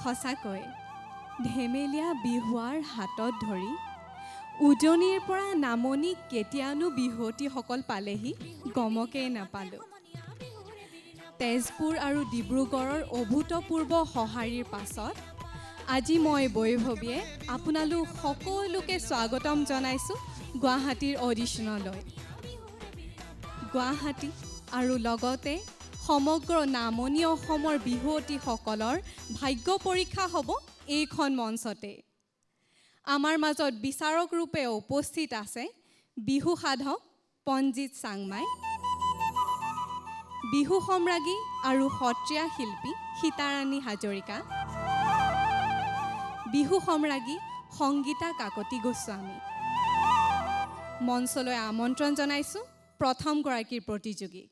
সঁচাকৈ ধেমেলীয়া বিহুৱাৰ হাতত ধৰি উজনিৰ পৰা নামনি কেতিয়ানো বিহুৱতীসকল পালেহি গমকেই নাপালোঁ। তেজপুৰ আৰু ডিব্ৰুগড়ৰ অভূতপূৰ্ব সঁহাৰিৰ পাছত আজি মই বৈভৱীয়ে আপোনালোক সকলোকে স্বাগতম জনাইছোঁ গুৱাহাটীৰ অডিশ্যনলৈ। গুৱাহাটী আৰু লগতে সমগ্ৰ নামনি অসমৰ বিহুৱতীসকলৰ ভাগ্য পৰীক্ষা হ'ব এইখন মঞ্চতে। আমাৰ মাজত বিচাৰক ৰূপে উপস্থিত আছে বিহু সাধক পণ্ডিত চাংমাই, বিহু সম্ৰাজ্ঞী আৰু সত্ৰীয়া শিল্পী সীতাৰাণী হাজৰিকা, বিহু সম্ৰাজ্ঞী সংগীতা কাকতি গোস্বামী। মঞ্চলৈ আমন্ত্ৰণ জনাইছোঁ প্ৰথমগৰাকীৰ প্ৰতিযোগী।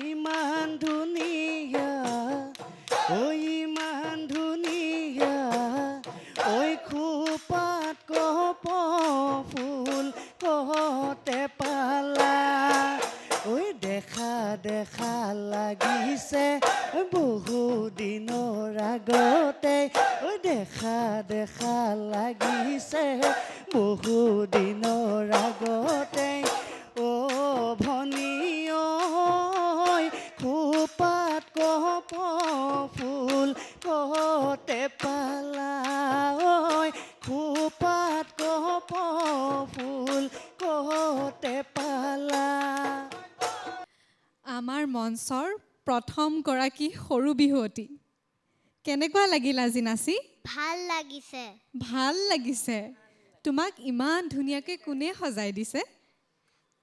ইমান ধুনীয়া, ইমান ধুনীয়া, ঐ খোপাত কপৌফুল কহতে পালা, ঐ দেখা দেখা লাগিছে বহু দিনৰ আগতে, ঐ দেখা দেখা লাগিছে বহু দিনৰ আগতে, ভনী ঐ খোপাত কপৌফুল কহতে পালা, ঐ খোপাত কপৌফুল কহতে পালা। আমাৰ মঞ্চৰ প্ৰথমগৰাকী সৰু বিহুৱতী, কেনেকুৱা লাগিল আজি নাচি? ভাল লাগিছে। ভাল লাগিছে। তোমাক ইমান ধুনীয়াকৈ কোনে সজাই দিছে?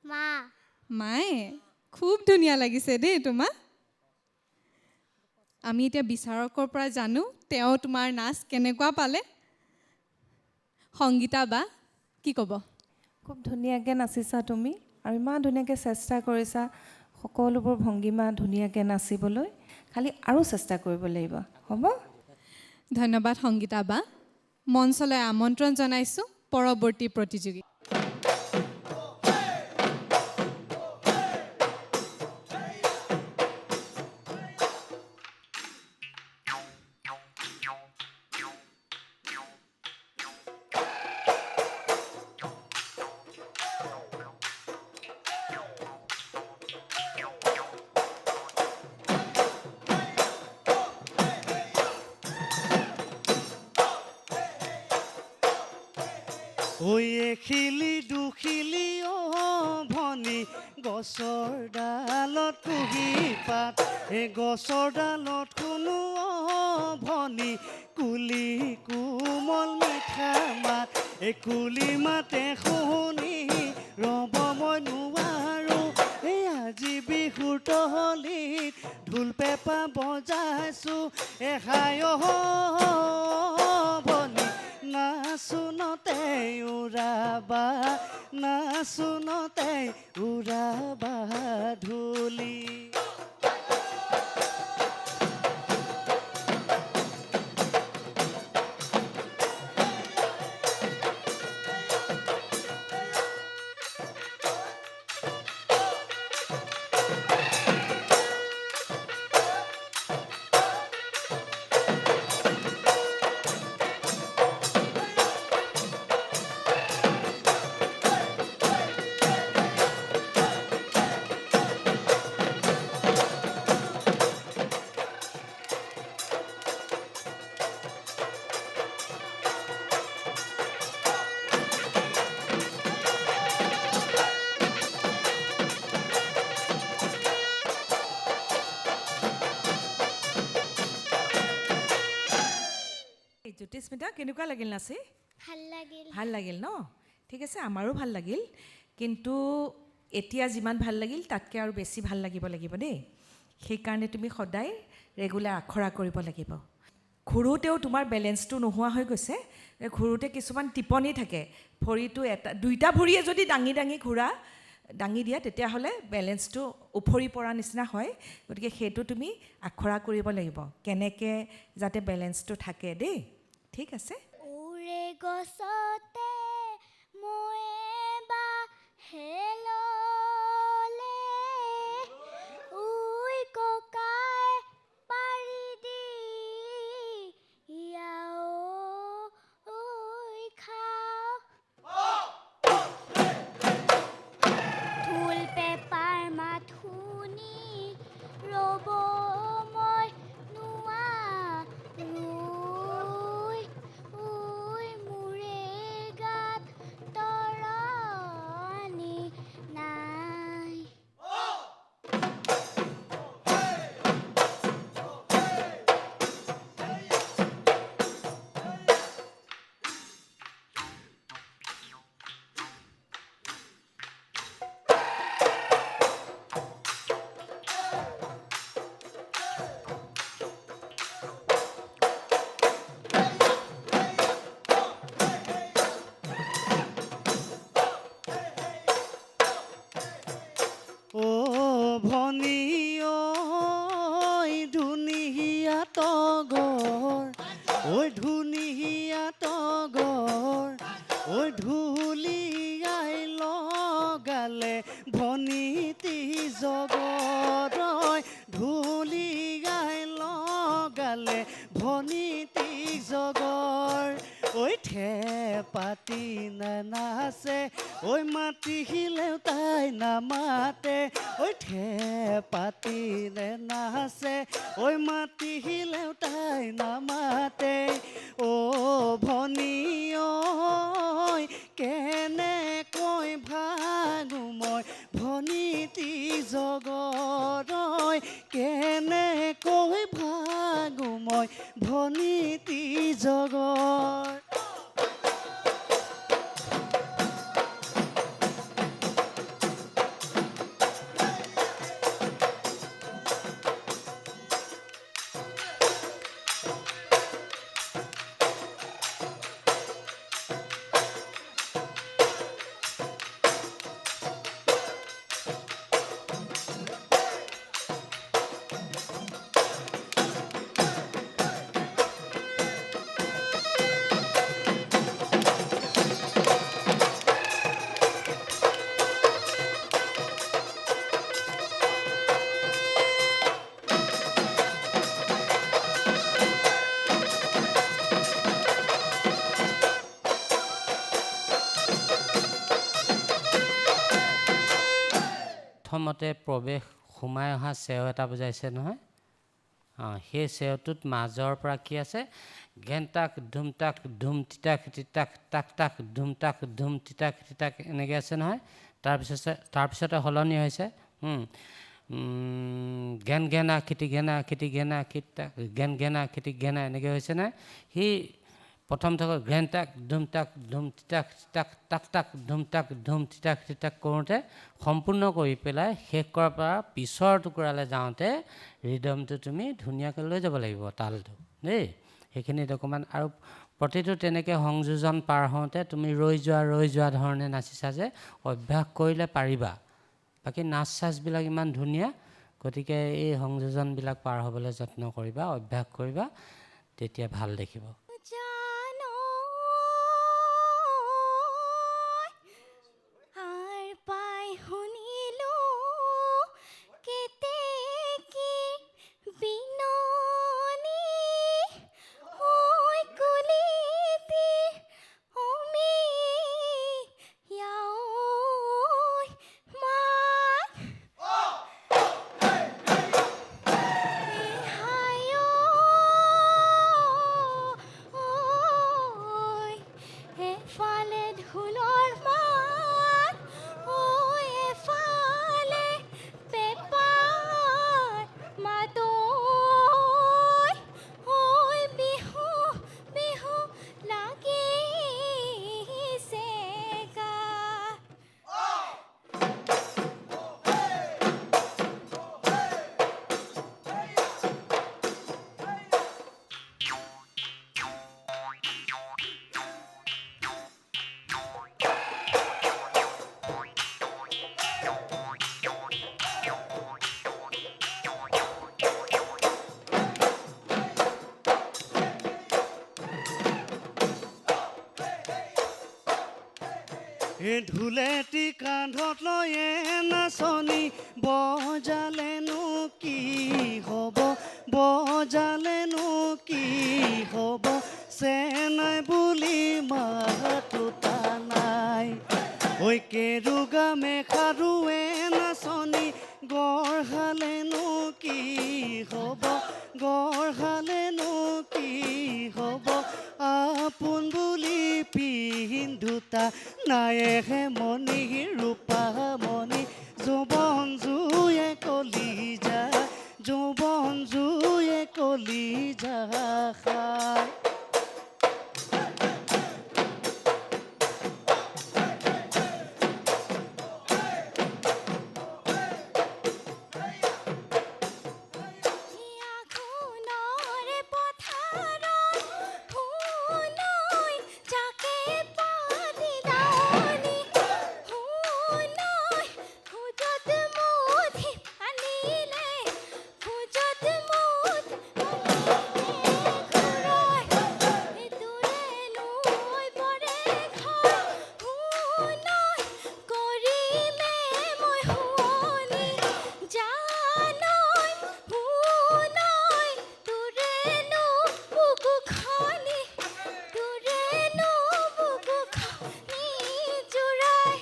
মা। মায়ে? খুব ধুনীয়া লাগিছে দেই তোমাক। আমি এতিয়া বিচাৰকৰ পৰা জানো তেওঁ তোমাৰ নাচ কেনেকুৱা পালে। সংগীতা বা কি ক'ব? খুব ধুনীয়াকৈ নাচিছা তুমি আৰু ইমান ধুনীয়াকৈ চেষ্টা কৰিছা সকলোবোৰ ভংগীমা ধুনীয়াকৈ নাচিবলৈ, খালি আৰু চেষ্টা কৰিব লাগিব, হ'ব? ধন্যবাদ সংগীতা বা। মঞ্চলৈ আমন্ত্ৰণ জনাইছোঁ পৰৱৰ্তী প্ৰতিযোগী। ঐ এখিলি দুখিলি ভনী গছৰ ডালত কুহি পাত, এই গছৰ ডালত কোনো ভনী কুলি কোমল মিঠা মাত, এই কুলি মাতে শুনি ৰ'ব মই নোৱাৰোঁ, এই আজি বিহুৰ তহলিত ঢোল পেঁপা বজাইছোঁ, এহাই ভনী নাচোনতে উৰাবা, নাচোনতে উৰাবা ধূলি। স্মিতা কেনেকুৱা লাগিল নাচি ভাল লাগিল ভাল লাগিল ন ঠিক আছে আমাৰো ভাল লাগিল কিন্তু এতিয়া যিমান ভাল লাগিল তাতকৈ আৰু বেছি ভাল লাগিব দেই সেইকাৰণে তুমি সদায় ৰেগুলাৰ আখৰা কৰিব লাগিব ঘূৰোতেও তোমাৰ বেলেঞ্চটো নোহোৱা হৈ গৈছে ঘূৰোতে কিছুমান টিপনি থাকে ভৰিটো দুইটা ভৰিয়ে যদি দাঙি ঘূৰা দাঙি দিয়া তেতিয়াহ'লে বেলেঞ্চটো উফৰি পৰা নিচিনা হয় গতিকে সেইটো তুমি আখৰা কৰিব লাগিব কেনেকৈ যাতে বেলেঞ্চটো থাকে দেই ঠিক আছে উৰে গছতে ময়ে বা হেললে উই ককাই পাৰি দি ইয়াও উই খাও ঢোল পেপাৰ মাত শুনি ৰ'ব মই নোৱা উই মোৰে গাত তৰণি নাই অ ভনী ঐ ধুনীয়া তগৰ ঐ ধুনীয়া তগৰ ঐ ঢুলিয়াই লগালে ভনীতি জগত ঢুলিয়াই লগালে ভনীতি জগৰ ঐ পাতি নাচে ঐ মাতিলেও তাই নামাতে ঐ পাতি নাচে ঐ মাতিলেও তাই নামাতে অ ভনী ঐ কেনেকৈ ভাগো মই ভনীতি জগত কেনেকৈ ভাগো মই ভনীতি জগত প্ৰথমতে প্ৰৱেশ সোমাই অহা চেও এটা বুজাইছে নহয় সেই চেওটোত মাজৰ পৰা কি আছে ঘেণ্টাক ধুম তিতাক তিতাক টাক টাক ধুম তিতাক এনেকৈ আছে নহয় তাৰপিছতে সলনি হৈছে ঘেন ঘেনা খিটি ঘেনা খিটাক ঘেনা খিটি ঘেনা এনেকৈ হৈছে নহয় সি প্ৰথম থকা ঘেণ্টাক ধুম তিতাক তিতাক টাক টাক ধুম তিতাক কৰোঁতে সম্পূৰ্ণ কৰি পেলাই শেষ কৰাৰ পৰা পিছৰ টুকুৰালৈ যাওঁতে ৰিদমটো তুমি ধুনীয়াকৈ লৈ যাব লাগিব তালটো দেই সেইখিনিত অকণমান আৰু প্ৰতিটো তেনেকৈ সংযোজন পাৰ হওঁতে তুমি ৰৈ যোৱা ধৰণে নাচিছা যে অভ্যাস কৰিলে পাৰিবা বাকী নাচ চাচবিলাক ইমান ধুনীয়া গতিকে এই সংযোজনবিলাক পাৰ হ'বলৈ যত্ন কৰিবা অভ্যাস কৰিবা তেতিয়া ভাল দেখিব এই ঢোলেটি কান্ধত লয়ে নাচনি বজালেনো কি হ'ব বজালেনো কি হ'ব চেনাই বুলি মাতো নাই ঐ কেৰুগা মেখাৰুৱে নাচনি গঢ়ালেনো কি হ'ব গঢ়ালেনো কি হ'ব আপোন বুলি পিন্ধোতা নায়েহে মণি ৰূপা মণি যৌৱন জুয়ে কলিজা যৌৱন জুয়ে কলিজা খায় আখোনৰে পথাৰত শুনৈ যাকে পাতি দাৱনি শুনৈ খোজত মুঠি আনিলে খোজত মুঠ ঘূৰাই তোৰে নৈ পৰে ঘৰ শুনৈ কৰিমে মই শুৱনি জানৈ শুনৈ তোৰেনো বুকু খনি তোৰেনো বুকু খনি জোৰাই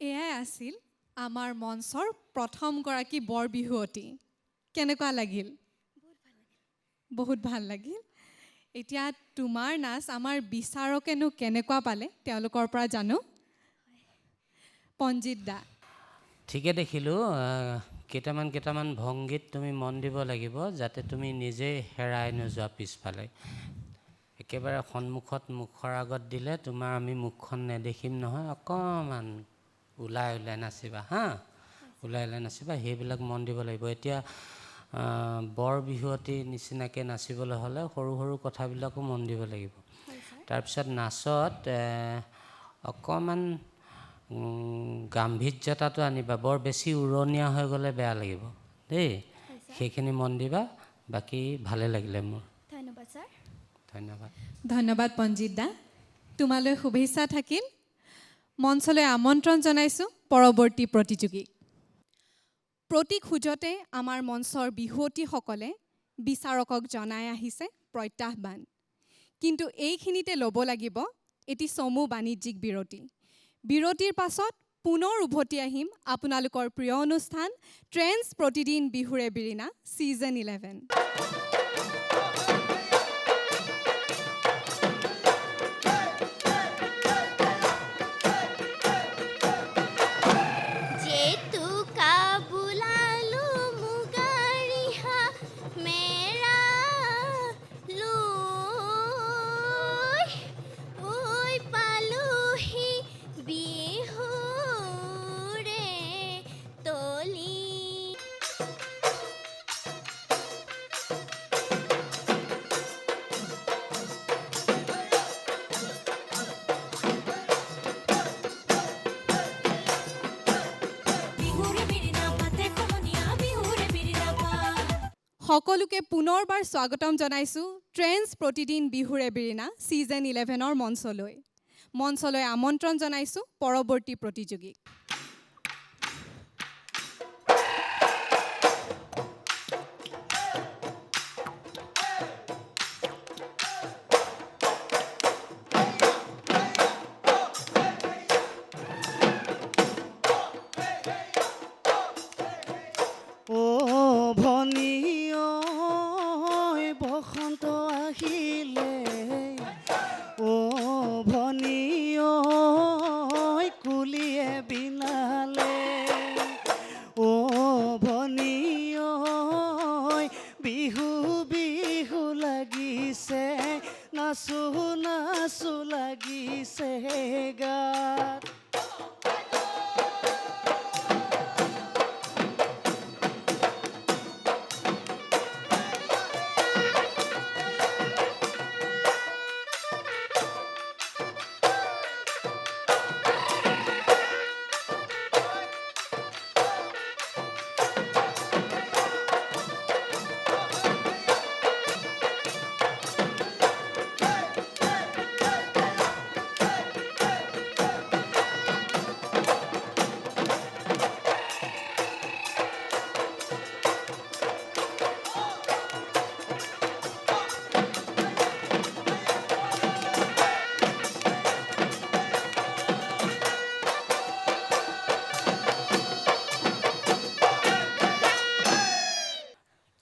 এয়াই আছিল আমাৰ মঞ্চৰ প্ৰথমগৰাকী বৰ বিহুৱতী কেনেকুৱা লাগিল বহুত ভাল লাগিল এতিয়া তোমাৰ নাচ আমাৰ বিচাৰকেনো কেনেকুৱা পালে তেওঁলোকৰ পৰা জানো পঞ্জিত দা ঠিকে দেখিলোঁ কেইটামান ভংগীত তুমি মন দিব লাগিব যাতে তুমি নিজে হেৰাই নোযোৱা পিছফালে একেবাৰে সন্মুখত মুখৰ আগত দিলে তোমাৰ আমি মুখখন নেদেখিম নহয় অকণমান ওলাই নাচিবা হা ওলাই নাচিবা সেইবিলাক মন দিব লাগিব এতিয়া বৰ বিহুৱতী নিচিনাকৈ নাচিবলৈ হ'লে সৰু সৰু কথাবিলাকো মন দিব লাগিব তাৰপিছত নাচত অকণমান গাম্ভীৰ্যতাটো আনিবা বৰ বেছি উৰণীয়া হৈ গ'লে বেয়া লাগিব দেই সেইখিনি মন দিবা বাকী ভালে লাগিলে মোৰ ধন্যবাদ ছাৰ ধন্যবাদ ধন্যবাদ পঞ্জিত দা তোমালৈ শুভেচ্ছা থাকিল মঞ্চলৈ আমন্ত্ৰণ জনাইছোঁ পৰৱৰ্তী প্ৰতিযোগী প্ৰতি খোজতে আমাৰ মঞ্চৰ বিহুৱতীসকলে বিচাৰকক জনাই আহিছে প্ৰত্যাহ্বান কিন্তু এইখিনিতে ল'ব লাগিব এটি চমু বাণিজ্যিক বিৰতিৰ পাছত পুনৰ উভতি আহিম আপোনালোকৰ প্ৰিয় অনুষ্ঠান ট্ৰেণ্ডছ প্ৰতিদিন বিহুৰে বিৰিণা ছিজন 11 जेतुका बुलालु मुगारिहा मेरा लुई ओई पालुही बिहुरे तोली সকলোকে পুনৰবাৰ স্বাগতম জনাইছোঁ ট্ৰেণ্ডছ প্ৰতিদিন বিহুৰে বিৰিণা ছিজন 11ৰ মঞ্চলৈ আমন্ত্ৰণ জনাইছোঁ পৰৱৰ্তী প্ৰতিযোগীক ভনী বসন্ত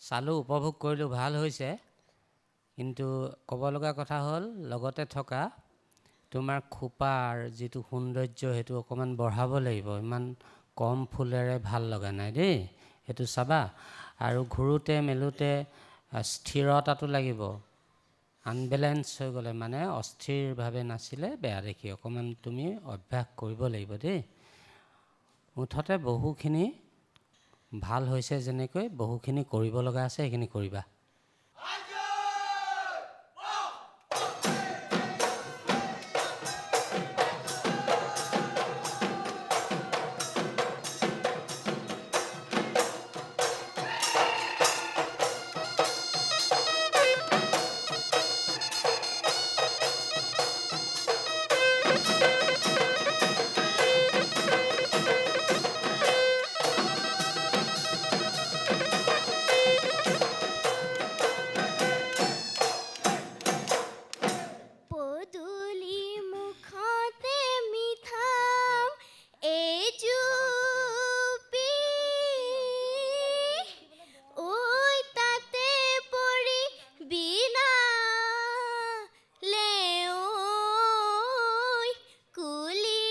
চালোঁ, উপভোগ কৰিলোঁ, ভাল হৈছে। কিন্তু ক'ব লগা কথা হ'ল লগতে থকা তোমাৰ খোপাৰ যিটো সৌন্দৰ্য সেইটো অকণমান বঢ়াব লাগিব। ইমান কম ফুলেৰে ভাল লগা নাই দেই, সেইটো চাবা। আৰু ঘূৰোতে মেলোতে স্থিৰতাটো লাগিব। আনবেলেঞ্চ হৈ গ'লে মানে অস্থিৰভাৱে নাচিলে বেয়া দেখি। অকণমান তুমি অভ্যাস কৰিব লাগিব দেই। মুঠতে বহুখিনি ভাল হৈছে, যেনেকৈ বহুখিনি কৰিব লগা আছে, সেইখিনি কৰিবা। পদূলি মুখতে মিঠাম এজুপি ঐ তাতে পৰি বিলালে ঐ কুলি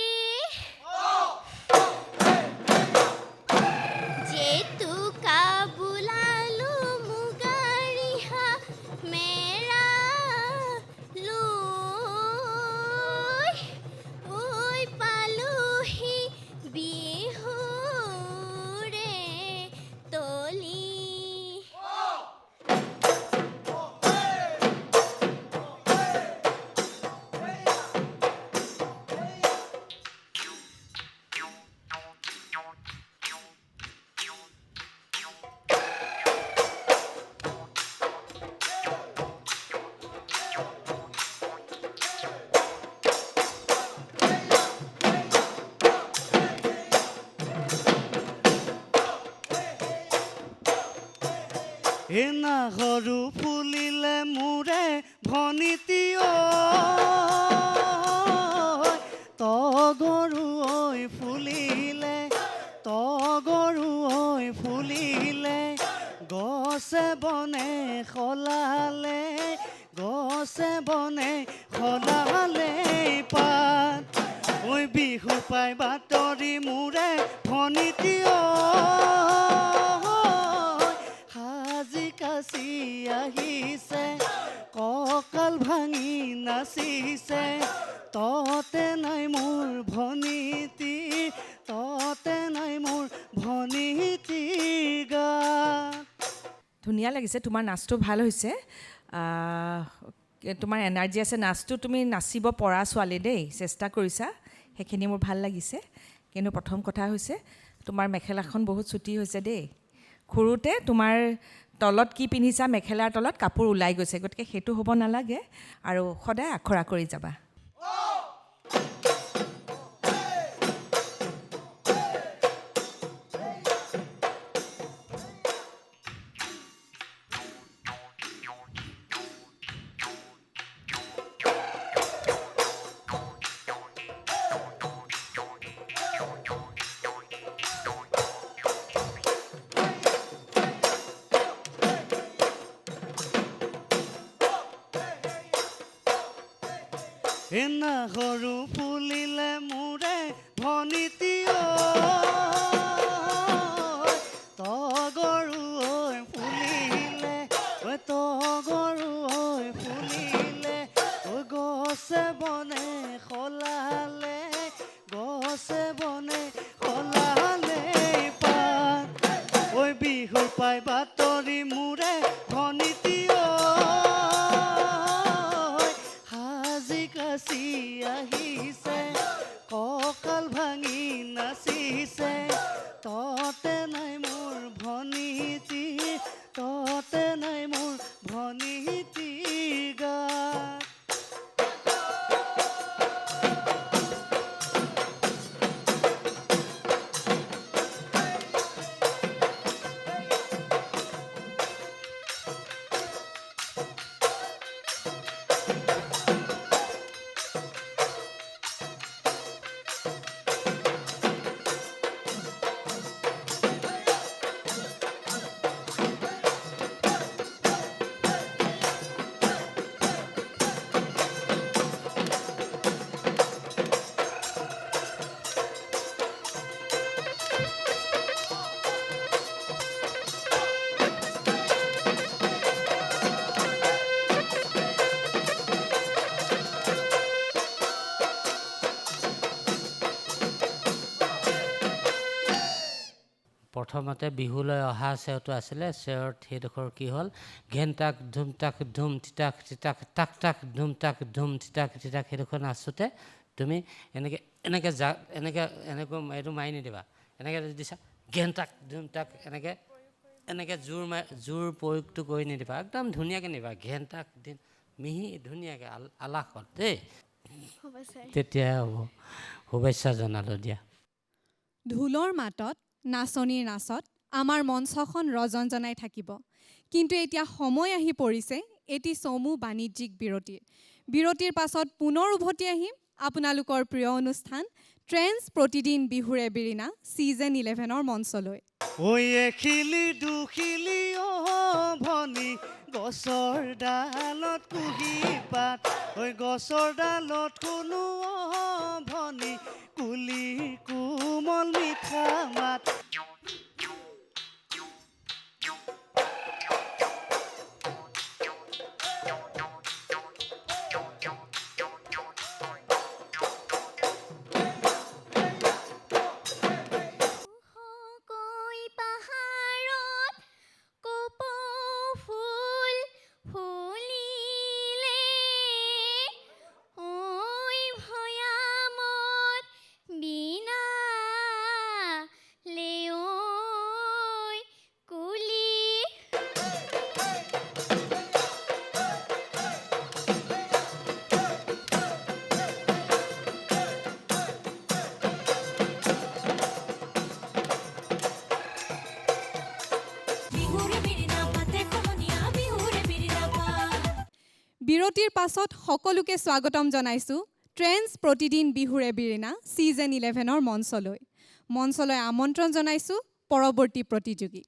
জেতুকা বোলালো মুগাৰিহা মেৰা ঐ পালোহি বিহুৰে তলি নাহৰু ফুলিলে মোৰে ভনীতি ঐ তগৰু ঐ ফুলিলে তগৰু ঐ ফুলিলে গছে বনে সলালে গছে বনে সলালে পাত ঐ বিহু পাই বাতৰি মোৰে ভনীতি ঐ কাচি আহিছে কঁকাল ভাঙি নাচিছে ততে নাই মোৰ ভনীতি ততে নাই মোৰ ভনীতি গা। ধুনীয়া লাগিছে, তোমাৰ নাচটো ভাল হৈছে। তোমাৰ এনাৰ্জি আছে, নাচটো তুমি নাচিব পৰা ছোৱালী দেই, চেষ্টা কৰিছা, সেইখিনি মোৰ ভাল লাগিছে। কিন্তু প্ৰথম কথা হৈছে তোমাৰ মেখেলাখন বহুত চুটি হৈছে দেই। ঘূৰোতে তোমাৰ তলত কি পিন্ধিছা, মেখেলাৰ তলত কাপোৰ ওলাই গৈছে, গতিকে সেইটো হ'ব নালাগে। আৰু সদায় আখৰা কৰি যাবা। নাহৰু ফুলিলে মোৰে ভনীতি ঐ তগৰু ঐ ফুলিলে তগৰু ঐ ফুলিলে গছে বনে সলালে গছে বনে সলালে পাত ঐ বিহু পাই বাতৰি মোৰে ভনীতি ঐ কাচি আহিছে কঁকাল ভাঙি নাচিছে ততে নাই মোৰ ভনীতি ততে নাই মোৰ ভনীতি গা। প্ৰথমতে বিহুলৈ অহা চেওটো আছিলে চেওত সেইডোখৰ কি হ'ল ঘেন তাক ধুম তিতাক তিতাক টাক টাক ধুম তিতাক তিতাক সেইডোখৰ নাচোঁতে তুমি এনেকৈ এনেকৈ এনেকৈ এইটো মাৰি নিদিবা এনেকৈ দিছা ঘেন তাক ধুম তাক এনেকৈ জোৰ প্ৰয়োগটো কৰি নিদিবা একদম ধুনীয়াকৈ নিবা ঘেন তাক দিন মিহি ধুনীয়াকৈ আলাসত দেই হ'ব ছাৰ তেতিয়া হ'ব শুভেচ্ছা জনালোঁ দিয়া ঢোলৰ মাতত নাচনীৰ নাচত আমাৰ মঞ্চখন ৰজনজনাই থাকিব কিন্তু এতিয়া সময় আহি পৰিছে এটি চমু বাণিজ্যিক বিৰতিৰ পাছত পুনৰ উভতি আহিম আপোনালোকৰ প্ৰিয় অনুষ্ঠান ট্ৰেন্স প্ৰতিদিন বিহুৰে বিৰিণা ছিজন 11ৰ মঞ্চলৈ ঐ এখিলি দুখিলি ভনী গছৰ ডালত কুহি পাত ঐ গছৰ ডালত কোনো ভনী কুলিৰ কোমল মিঠা মাত কৈ পাহাৰত কপৌ ফুল ফুলিলে ঐ ভৈয়ামত বিনা লেঐ কুলি বিৰতিৰ পাছত সকলোকে স্বাগতম জনাইছোঁ ট্ৰেন্স প্ৰতিদিন বিহুৰে বিৰিণা ছিজন 11ৰ মঞ্চলৈ আমন্ত্ৰণ জনাইছোঁ পৰৱৰ্তী প্ৰতিযোগী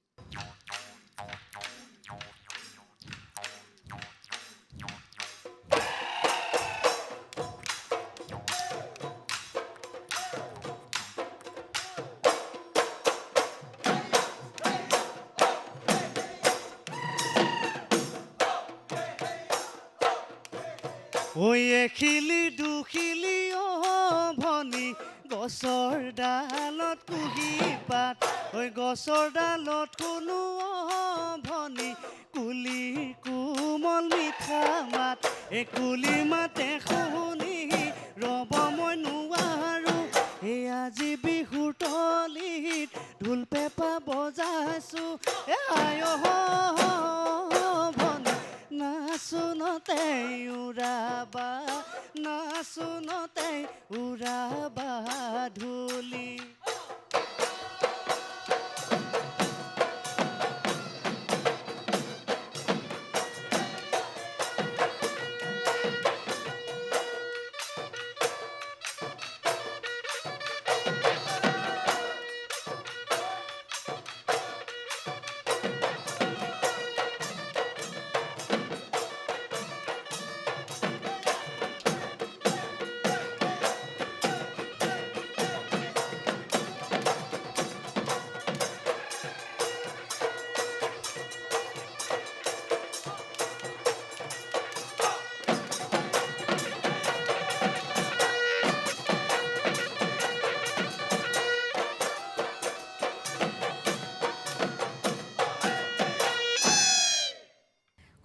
ঐ এখিলি দুখিলি ভনী গছৰ ডালত কুহি পাত ঐ গছৰ ডালত কোনো ভনী কুলিৰ কোমল মিঠা মাত এই কুলি মাতে শুনি ৰ'ব মই নোৱাৰো এই আজি বিহুৰ তলিত ঢোল পেঁপা বজাইছো এ আই ভনী নাচোনতে উৰাবা ধূলি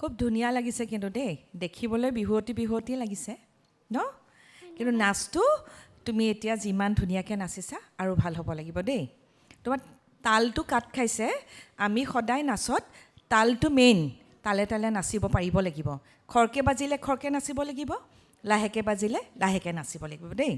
খুব ধুনীয়া লাগিছে কিন্তু দেই দেখিবলৈ বিহুৱতী লাগিছে ন কিন্তু নাচটো তুমি এতিয়া যিমান ধুনীয়াকৈ নাচিছা আৰু ভাল হ'ব লাগিব দেই তোমাৰ তালটো কাট খাইছে আমি সদায় নাচত তালটো মেইন তালে তালে নাচিব পাৰিব লাগিব খৰকে বাজিলে খৰকে নাচিব লাগিব লাহেকৈ বাজিলে লাহেকৈ নাচিব লাগিব দেই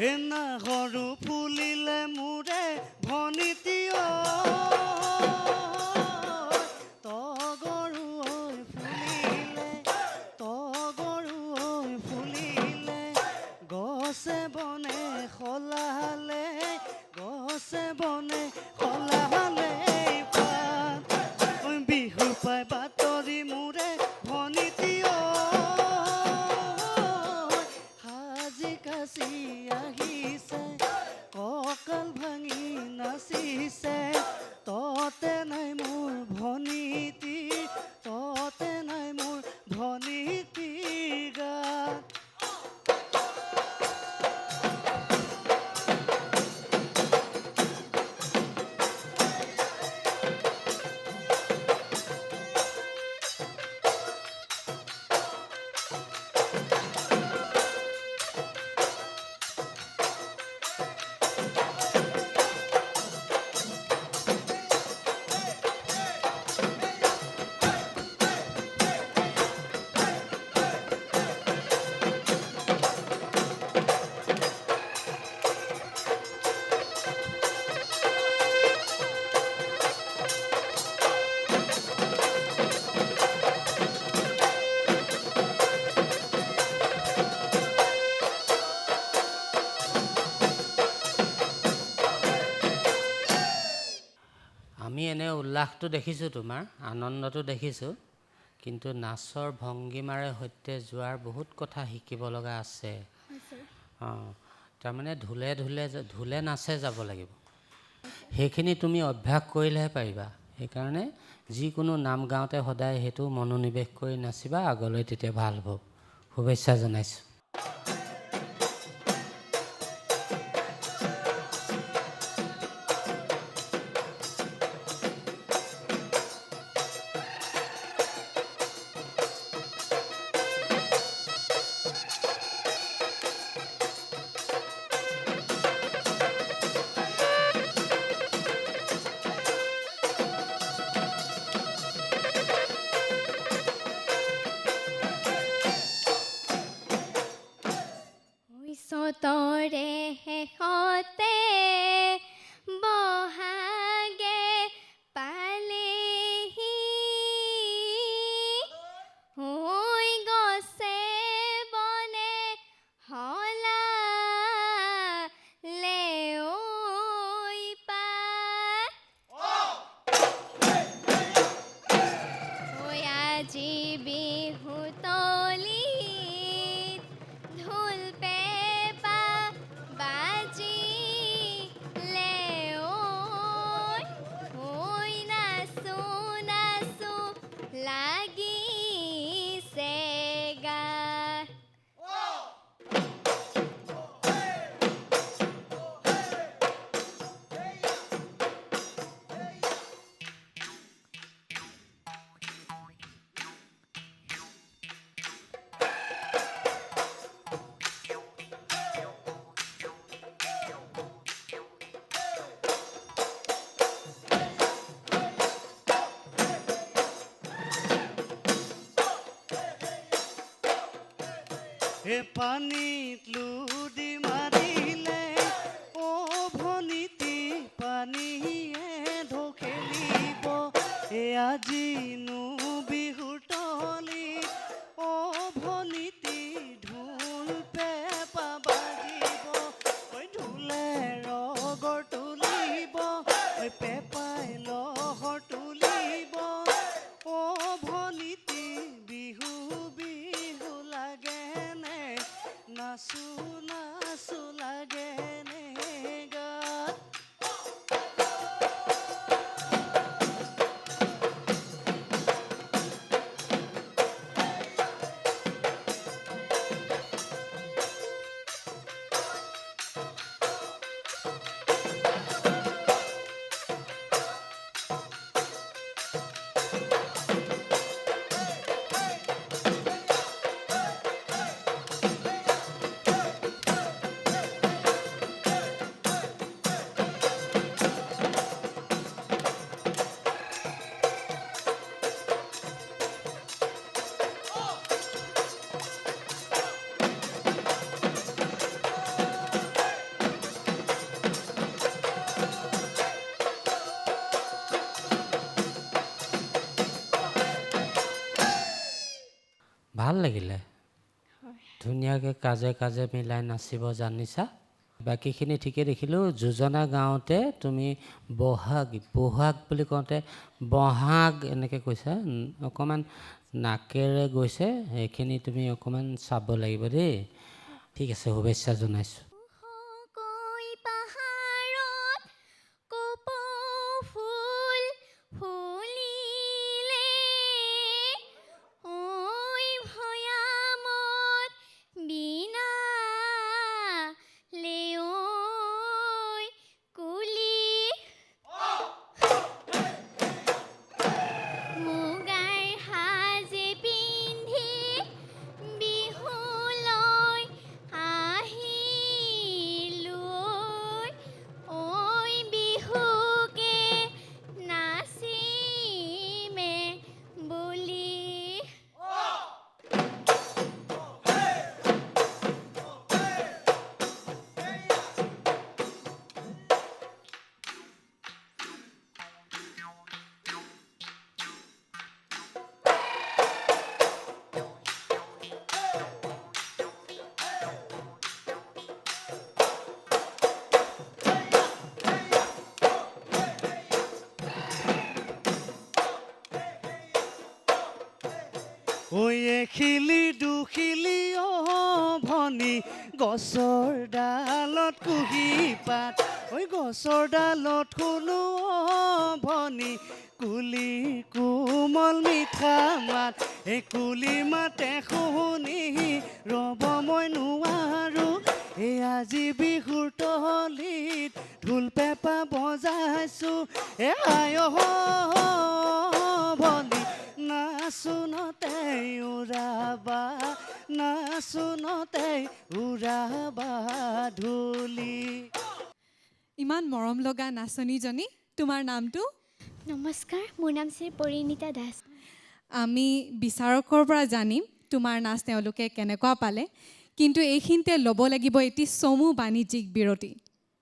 এনা সৰু ফুলিলে মোৰে ভনীতিয় তগৰু ফুলিলে গছে বনে সলালে পাত আমি এনে উল্লাসটো দেখিছোঁ, তোমাৰ আনন্দটো দেখিছোঁ, কিন্তু নাচৰ ভংগীমাৰে সৈতে যোৱাৰ বহুত কথা শিকিব লগা আছে। অঁ, তাৰমানে ঢোলে নাচে যাব লাগিব। সেইখিনি তুমি অভ্যাস কৰিলেহে পাৰিবা। সেইকাৰণে যিকোনো নাম গাওঁতে সদায় সেইটো মনোনিৱেশ কৰি নাচিবা, আগলৈ তেতিয়া ভাল হ'ব। শুভেচ্ছা জনাইছোঁ। চতৰে শেষতে বহাগে পালেহি, হৈ গছে বনে হলালে ঐ পাত। ঐ আজি বিহু তলিত ঢোল পেঁপা বাজিলে ঐ, ঐ নাচো নাচো লাগিছে গাত। পানীত লুদি মাৰিলে অ ভনীতি পানীয়ে ঢোখেলিব। আজিনো বিহুৰ তলিত অ ভনীতি ঢোল পেঁপা বাজিব। ঐ ঢোলে ৰগৰ তুলিব, ঐ পেঁপাই লহৰ তুলিব। অ ভনীতি বিহু বিহু লাগেনে, নাচো নাচো লাগেনে গাত। ভাল লাগিলে, ধুনীয়াকৈ কাজে কাজে মিলাই নাচিব জানিছা। বাকীখিনি ঠিকে দেখিলোঁ। যোজনা গাওঁতে তুমি বহাগ বহাগ বুলি কওঁতে বহাগ এনেকৈ কৈছা, অকণমান নাকেৰে গৈছে, সেইখিনি তুমি অকণমান চাব লাগিব দেই। ঠিক আছে, শুভেচ্ছা জনাইছোঁ। কৈ পাহাৰত কপৌ ফুল ফুলিলে, ঐ ভৈয়ামত বিনালে ঐ কুলি। মুগাৰ সাজে পিন্ধি বিহুলৈ আহিলে, ঐ এখিলি দুখিলি ভনী গছৰ ডালত কুহি পাত ঐ গছৰ ডালত শুনো ভনী কুলি কোমল মিঠা মাত এই কুলি মাতে শুনি ৰ'ব মই নোৱাৰো এই আজি বিহুৰ তলিত ঢোল পেঁপা বজাইছো এ আয় ভনী নাচোনতে উৰাবা নাচোনতে উৰাবা ঢুলি। ইমান মৰম লগা নাচনীজনী, তোমাৰ নামটো? নমস্কাৰ, মোৰ নাম শ্ৰী পৰিণীতা দাস। আমি বিচাৰকৰ পৰা জানিম তোমাৰ নাচ তেওঁলোকে কেনেকুৱা পালে, কিন্তু এইখিনিতে ল'ব লাগিব এটি চমু বাণিজ্যিক বিৰতি।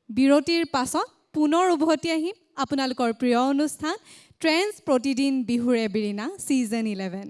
বিৰতিৰ পাছত পুনৰ উভতি আহিম আপোনালোকৰ প্ৰিয় অনুষ্ঠান ট্ৰেন্স প্ৰতিদিন বিহুৰ এবিৰিনা ছিজন 11।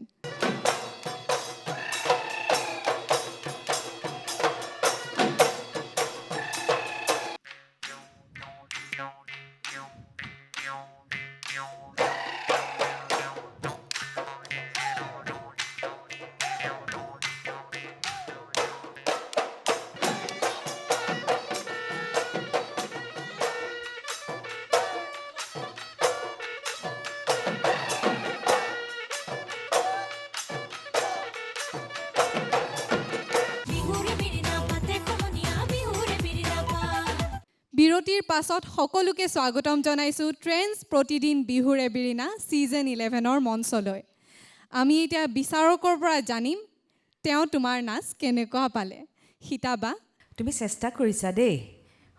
বিৰতিৰ পাছত সকলোকে স্বাগতম জনাইছোঁ ট্ৰেন্স প্ৰতিদিন বিহুৰ এবিৰিনা ছিজন 11ৰ মঞ্চলৈ। আমি এতিয়া বিচাৰকৰ পৰা জানিম তেওঁ তোমাৰ নাচ কেনেকুৱা পালে। সীতাবা, তুমি চেষ্টা কৰিছা দেই,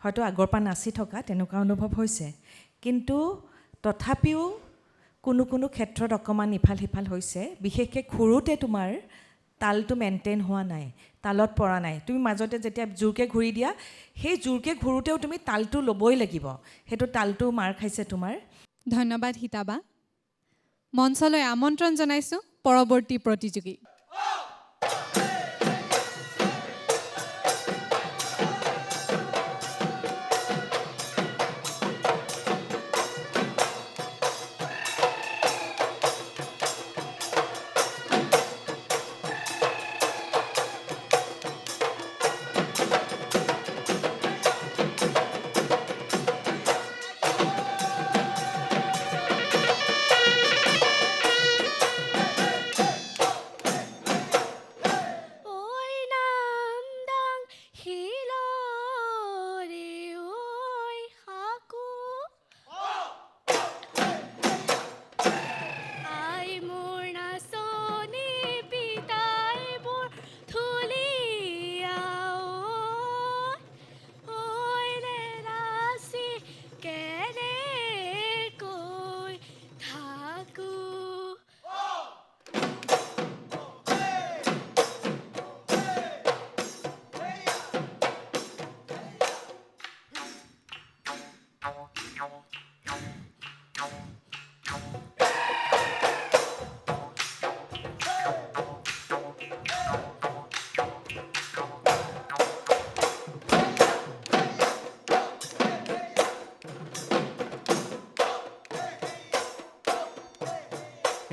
হয়তো আগৰ পৰা নাচি থকা তেনেকুৱা অনুভৱ হৈছে, কিন্তু তথাপিও কোনো কোনো ক্ষেত্ৰত অকণমান ইফাল সিফাল হৈছে, বিশেষকৈ ঘূৰোতে তোমাৰ তালটো মেইনটেইন হোৱা নাই, তালত পৰা নাই। তুমি মাজতে যেতিয়া জোৰকৈ ঘূৰি দিয়া, সেই জোৰকৈ ঘূৰোতেও তুমি তালটো ল'বই লাগিব, সেইটো তালটো মাৰ খাইছে তোমাৰ। ধন্যবাদ সীতাবা। মঞ্চলৈ আমন্ত্ৰণ জনাইছোঁ পৰৱৰ্তী প্ৰতিযোগী।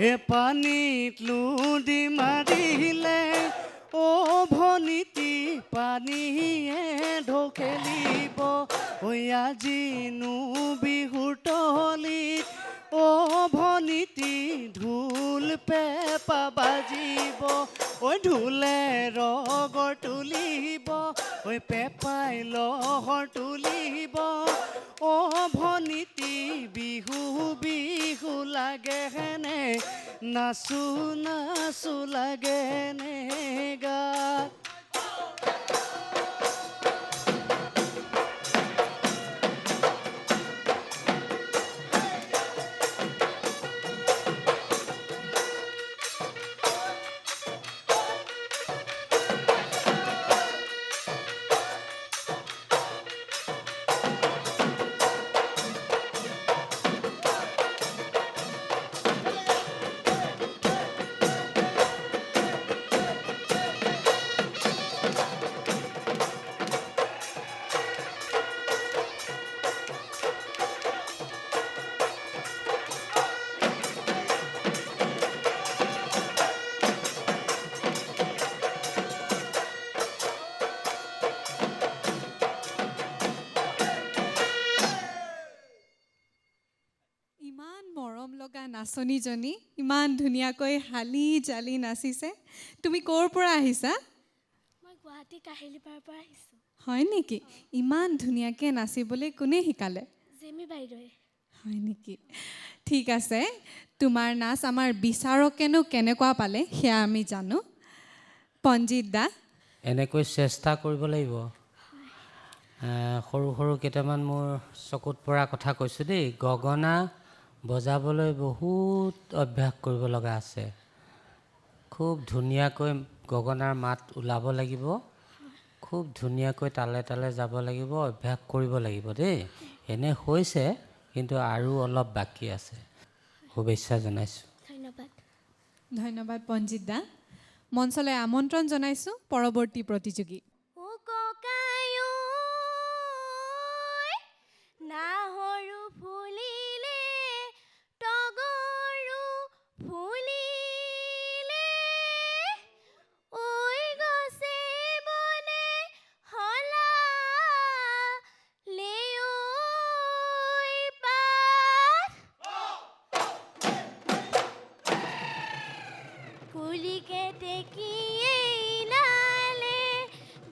এ পানীত লুদি মাৰিলে অ ভনীতি পানীয়ে ঢকেলিব ঐ আজিনো বিহুৰ তলিত অ ভনীতি ঢোল পেঁপা বাজিব ঐ ঢোলে ৰগৰ তুলিব ঐ পেঁপাই লহৰ তুলিব অ ভনীতি বিহু বিহু লাগে হেনে নাচো নাচো লাগে নে গাত। ইমান মৰম লগা নাচনীজনী ইমান ধুনীয়াকৈ হালি জালি নাচিছে। তুমি ক'ৰ পৰা আহিছা? মই গুৱাহাটী কাহিলীপাৰাৰ পৰা আহিছোঁ। হয় নেকি? ইমান ধুনীয়াকৈ নাচিবলৈ কোনে শিকালে? জেমি বাইদেৱে। হয় নেকি? ঠিক আছে, তোমাৰ নাচ আমাৰ বিচাৰকেনো কেনেকুৱা পালে সেয়া আমি জানো। পঞ্জিত দা, এনেকৈ চেষ্টা কৰিব লাগিব। সৰু সৰু কেইটামান মোৰ চকুত পৰা কথা কৈছোঁ দেই। গগনা বজাবলৈ বহুত অভ্যাস কৰিব লগা আছে। খুব ধুনীয়াকৈ গগনাৰ মাত ওলাব লাগিব, খুব ধুনীয়াকৈ তালে তালে যাব লাগিব, অভ্যাস কৰিব লাগিব দেই। এনে হৈছে, কিন্তু আৰু অলপ বাকী আছে। শুভেচ্ছা জনাইছোঁ। ধন্যবাদ। ধন্যবাদ পঞ্জিত দা। মঞ্চলৈ আমন্ত্ৰণ জনাইছোঁ পৰৱৰ্তী প্ৰতিযোগী। নাহৰু ফুলিলে তগৰো ফুলিলে ঐ গছে বনে সলালে ঐ পাত কুলি কেতেকীয়ে ইনালে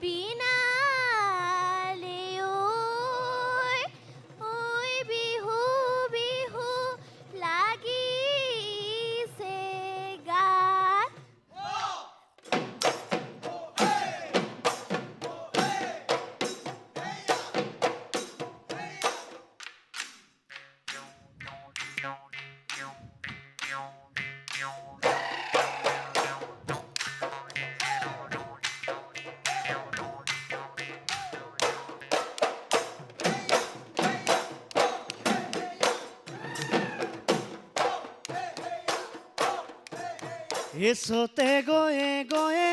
বিনালে ঐ বিহু বিহু লাগিছে গাত। এচতে গয়ে গয়ে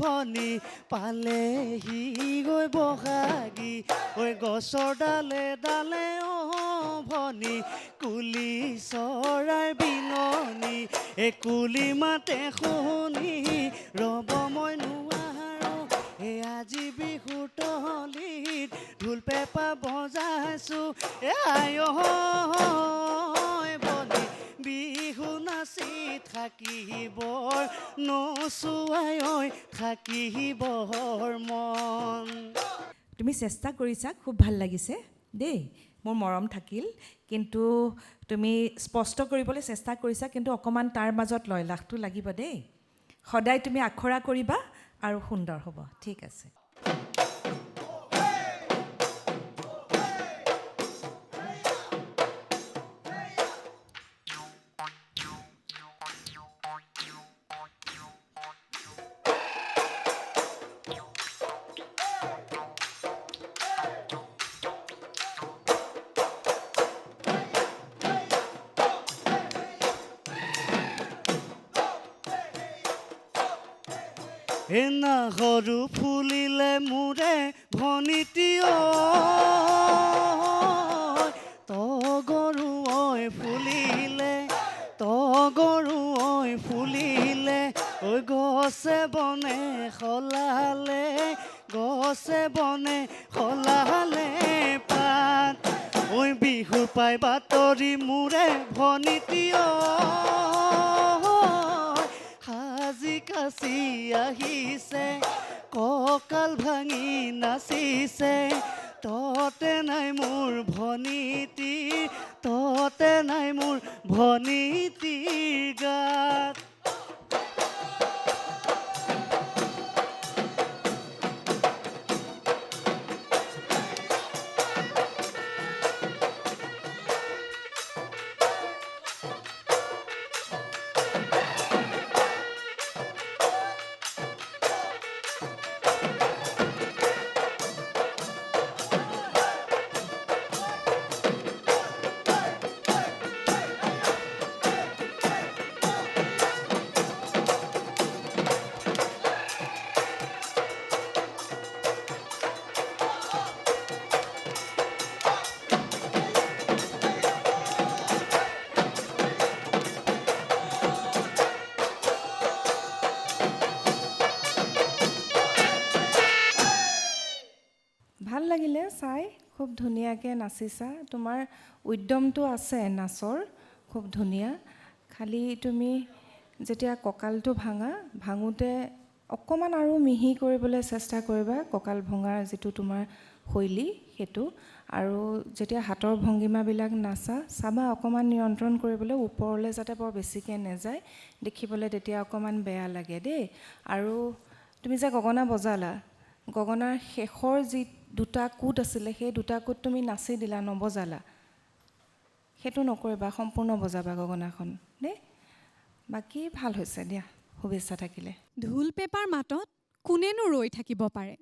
ভনী পালেহি গৈ বহাগী ঐ গছৰ ডালে ডালে ভনী কুলি চৰাইৰ বিননি কুলি মাতে শুনি ৰ'ব মই নোৱাৰো আজি বিহুৰ তলিত ঢোল পেঁপা বজাইছোঁ আই ভনী বিহু নাচি থাকিবৰ নচুৱাই থাকিবৰ মন। তুমি চেষ্টা কৰিছা, খুব ভাল লাগিছে দেই। মোৰ মৰম থাকিল, কিন্তু তুমি স্পষ্ট কৰিবলৈ চেষ্টা কৰিছা, কিন্তু অকণমান তাৰ মাজত লয়লাসটো লাগিব দেই। সদায় তুমি আখৰা কৰিবা আৰু সুন্দৰ হ'ব। ঠিক আছে। নাহৰু ফুলিলে মোৰে ভনীতি তগৰু ফুলিলে তগৰু ফুলিলে ঐ গছে বনে সলালে গছে বনে সলালে পাত ঐ বিহু পাই বাতৰি মোৰে ভনীতি সাজি কাচি আহিছে কঁকাল ভাঙি নাচিছে ততে নাই মোৰ ভনীতি ততে নাই মোৰ ভনীতিৰ গাত। ধুনীয়াকৈ নাচিছা, তোমাৰ উদ্যমটো আছে নাচৰ, খুব ধুনীয়া। খালি তুমি যেতিয়া কঁকালটো ভাঙোতে অকণমান আৰু মিহি কৰিবলৈ চেষ্টা কৰিবা, কঁকাল ভঙাৰ যিটো তোমাৰ শৈলী সেইটো। আৰু যেতিয়া হাতৰ ভংগীমাবিলাক নাচা চাবা অকণমান নিয়ন্ত্ৰণ কৰিবলৈ, ওপৰলৈ যাতে বৰ বেছিকৈ নেযায়, দেখিবলৈ তেতিয়া অকণমান বেয়া লাগে দেই। আৰু তুমি যে গগনা বজালা, গগনাৰ শেষৰ যি দুটা কোট আছিলে সেই দুটা কোট তুমি নাচি দিলা, নবজালা, সেইটো নকৰিবা, সম্পূৰ্ণ বজাবা গগনাখন দেই। বাকী ভাল হৈছে দিয়া, শুভেচ্ছা থাকিলে। ঢোল পেঁপাৰ মাতত কোনেনো ৰৈ থাকিব পাৰে?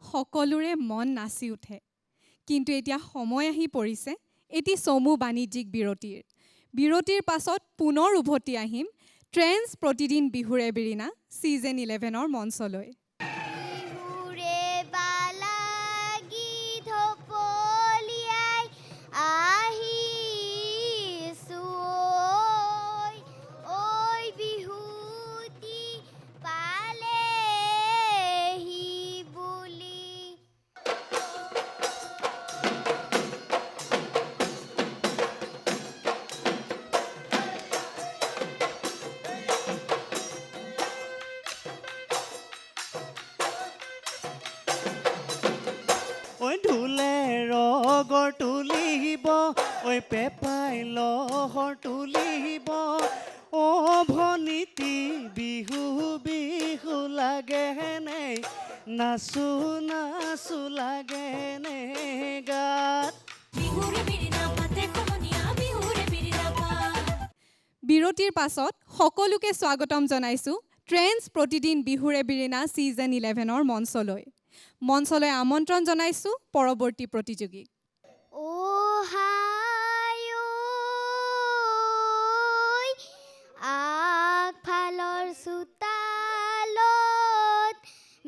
সকলোৰে মন নাচি উঠে। কিন্তু এতিয়া সময় আহি পৰিছে এটি চমু বাণিজ্যিক বিৰতিৰ। বিৰতিৰ পাছত পুনৰ উভতি আহিম ট্ৰেন্স প্ৰতিদিন বিহুৰে বিৰিণা ছিজন 11ৰ মঞ্চলৈ। বিহুৰে বালাগি ঢপলিয়াই আহিছোঁ ঐ বিহুটি পালেহি বুলি। ঐ ঢোলে ৰগৰ তুলিব, ঐ পেপাই লহৰ তুলিব, অ ভনীতি বিহু বিহু লাগেনে, নাচো নাচো লাগেনে গাত। বিৰতিৰ পাছত সকলোকে স্বাগতম জনাইছোঁ ট্ৰেন্স প্ৰতিদিন বিহুৰে বিৰিণা ছিজন 11ৰ মঞ্চলৈ। মঞ্চলৈ আমন্ত্ৰণ জনাইছোঁ পৰৱৰ্তী প্ৰতিযোগীক। আগফালৰ চোতালত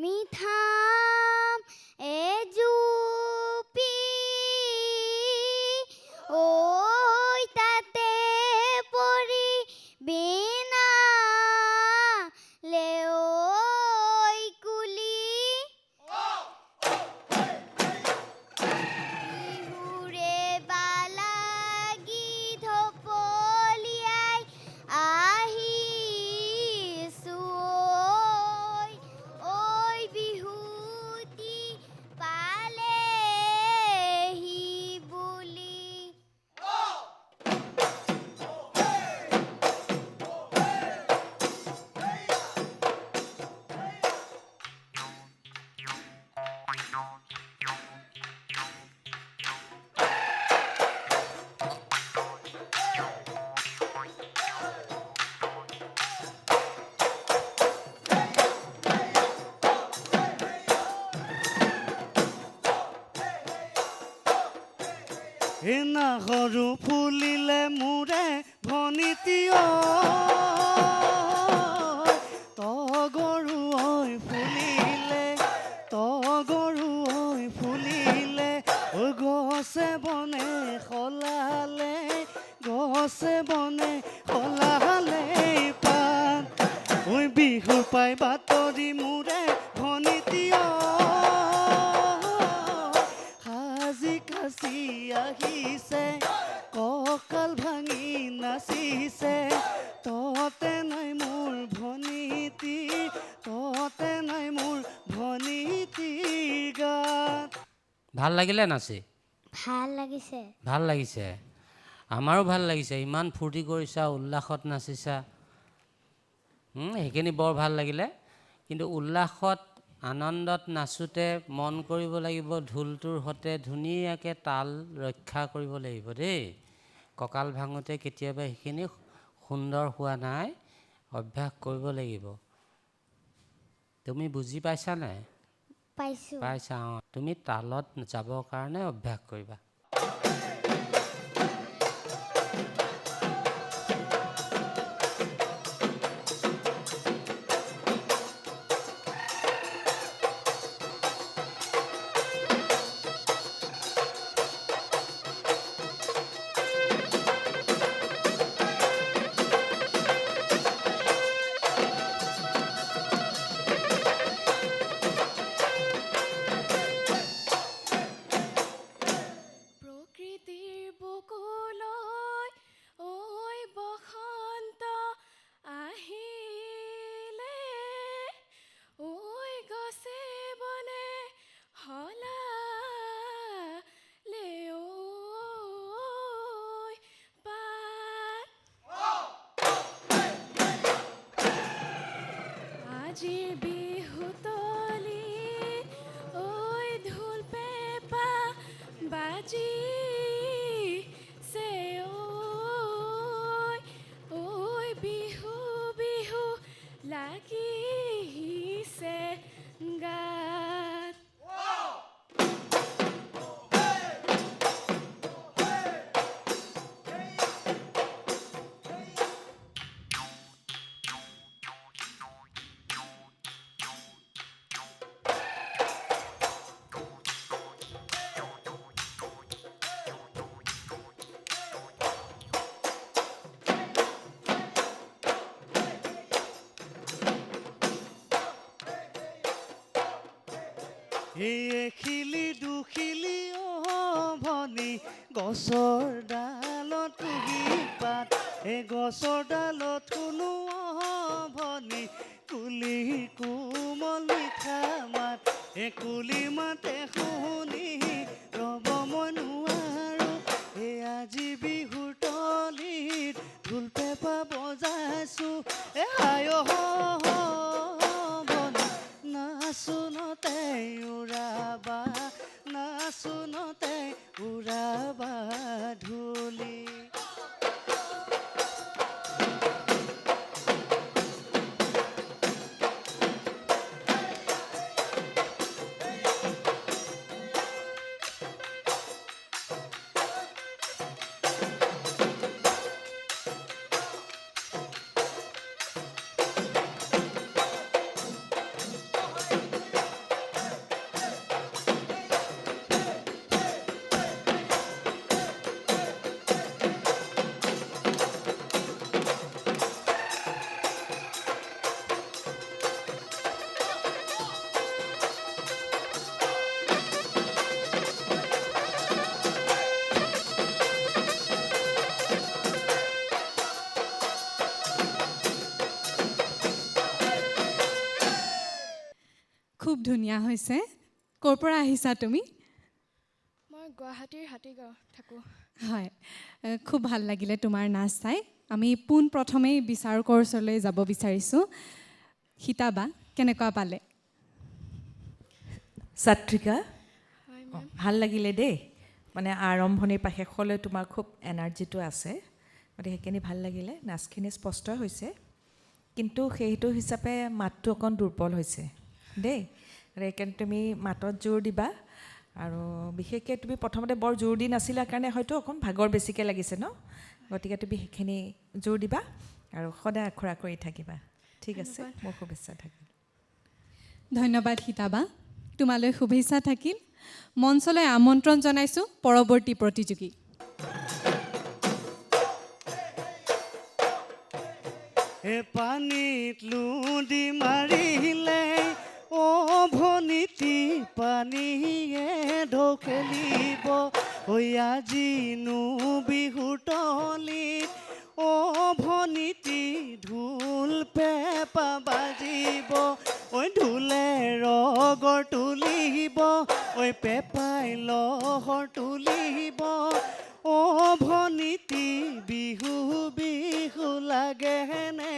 মিঠাম এজুপি, ঐ তাতে পৰি বিনালে ঐ কুলি। বিহুৰে বালাগি ঢপলিয়াই আহিছোঁ ঐ বিহুটি পালেহি বুলি। নাহৰু ফুলিলে মোৰে ভনীতি ঐ, তগৰু ঐ ফুলিলে, তগৰু ঐ ফুলিলে, ঐ গছে বনে সলালে, গছে বনে সলালে পাত, ঐ বিহু পাই বাতৰি মোৰে ভনীতি ঐ, সাজি কাচি আহিছে, কঁকাল ভাঙি নাচিছে, ততে নাই মোৰ ভনীতি, ততে নাই মোৰ ভনীতি গাত। ভাল লাগিলে নাচি? ভাল লাগিছে। ভাল লাগিছে, আমাৰো ভাল লাগিছে। ইমান ফূৰ্তি কৰিছা, উল্লাসত নাচিছা, সেইখিনি বৰ ভাল লাগিলে। কিন্তু উল্লাসত আনন্দত নাচোঁতে মন কৰিব লাগিব ঢোলটোৰ সৈতে ধুনীয়াকৈ তাল ৰক্ষা কৰিব লাগিব দেই। কঁকাল ভাঙোতে কেতিয়াবা সেইখিনি সুন্দৰ হোৱা নাই, অভ্যাস কৰিব লাগিব। তুমি বুজি পাইছা নাই? পাইছোঁ। পাইছা, অঁ। তুমি তালত যাবৰ কাৰণে অভ্যাস কৰিবা। আজিৰ বিহুতলি ঐ ঢোল পেঁপা বাজি ঐ বিহু বিহু লাগিছে গাত। এখিলি দুখিলি ভনী গছৰ ডালত তুহি পাত গছৰ ডালত কোনো ভনী কুলি কোমল মিঠা মাত কুলি মাতে শুনি ৰ'ব মই নোৱাৰো আজি বিহুৰ তলিত ঢোল পেঁপা বজাইছো হায় ভনী নাচোনতে উৰাবা নাচোনতে উৰাবা ঢোলি। খুব ধুনীয়া হৈছে। ক'ৰ পৰা আহিছা তুমি? মই গুৱাহাটীৰ হাতীগাঁও থাকোঁ। হয়, খুব ভাল লাগিলে তোমাৰ নাচ চাই। আমি পোনপ্ৰথমেই বিচাৰকৰ ওচৰলৈ যাব বিচাৰিছোঁ। সীতাবা কেনেকুৱা পালে? ছাত্ৰিকা ভাল লাগিলে দেই, মানে আৰম্ভণিৰ পৰা শেষলৈ তোমাৰ খুব এনাৰ্জিটো আছে, গতিকে সেইখিনি ভাল লাগিলে। নাচখিনি স্পষ্ট হৈছে, কিন্তু সেইটো হিচাপে মাতটো অকণ দুৰ্বল হৈছে দেই। সেইকাৰণে তুমি মাতত জোৰ দিবা, আৰু বিশেষকৈ তুমি প্ৰথমতে বৰ জোৰ দি নাছিলা কাৰণে হয়তো অকণ ভাগৰ বেছিকৈ লাগিছে ন, গতিকে তুমি সেইখিনি জোৰ দিবা আৰু সদায় আখৰা কৰি থাকিবা। ঠিক আছে, মোৰ শুভেচ্ছা থাকিল। ধন্যবাদ সীতাবা, তোমালৈ শুভেচ্ছা থাকিল। মঞ্চলৈ আমন্ত্ৰণ জনাইছোঁ পৰৱৰ্তী প্ৰতিযোগী। পানীত লুডি মাৰিলে ভনীতি পানীয়ে ঢৌ খেলিব আজিনো বিহুৰ তলিত ভনীতি ঢোল পেঁপা বাজিব ঢোলে ৰগৰ তুলিব পেঁপাই লহৰ তুলিব ভনীতি বিহু বিহু লাগেনে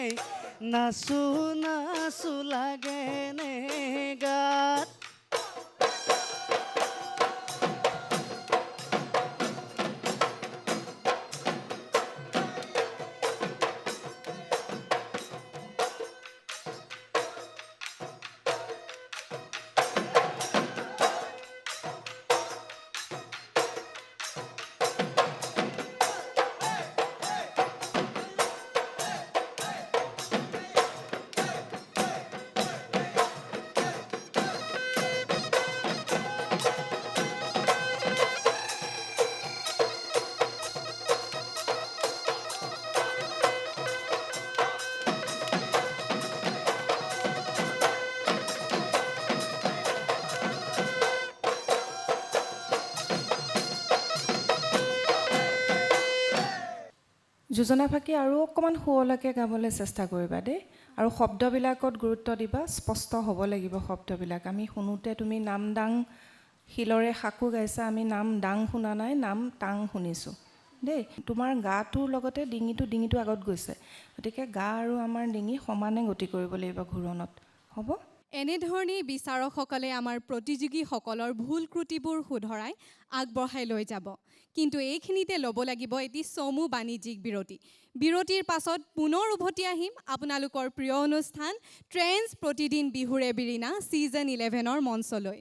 নাচো নাচো লাগেনে গাত। যোজনা ফাঁকি আৰু অকণমান সুৱলাকৈ গাবলৈ চেষ্টা কৰিবা দেই, আৰু শব্দবিলাকত গুৰুত্ব দিবা। স্পষ্ট হ'ব লাগিব শব্দবিলাক। আমি শুনোতে তুমি নাম দাং শিলৰে সাকু গাইছা, আমি নাম দাং শুনা নাই, নাম টাং শুনিছোঁ দেই। তোমাৰ গাটোৰ লগতে ডিঙিটো আগত গৈছে, গতিকে গা আৰু আমাৰ ডিঙি সমানে গতি কৰিব লাগিব ঘূৰণত। হ'ব? এনেধৰণেই বিচাৰকসকলে আমাৰ প্ৰতিযোগীসকলৰ ভুল ত্ৰুটিবোৰ শুধৰাই আগবঢ়াই লৈ যাব। কিন্তু এইখিনিতে ল'ব লাগিব এটি চমু বাণিজ্যিক বিৰতি। বিৰতিৰ পাছত পুনৰ উভতি আহিম আপোনালোকৰ প্ৰিয় অনুষ্ঠান ট্ৰেণ্ডছ প্ৰতিদিন বিহুৰে বিৰিণা ছিজন 11ৰ মঞ্চলৈ।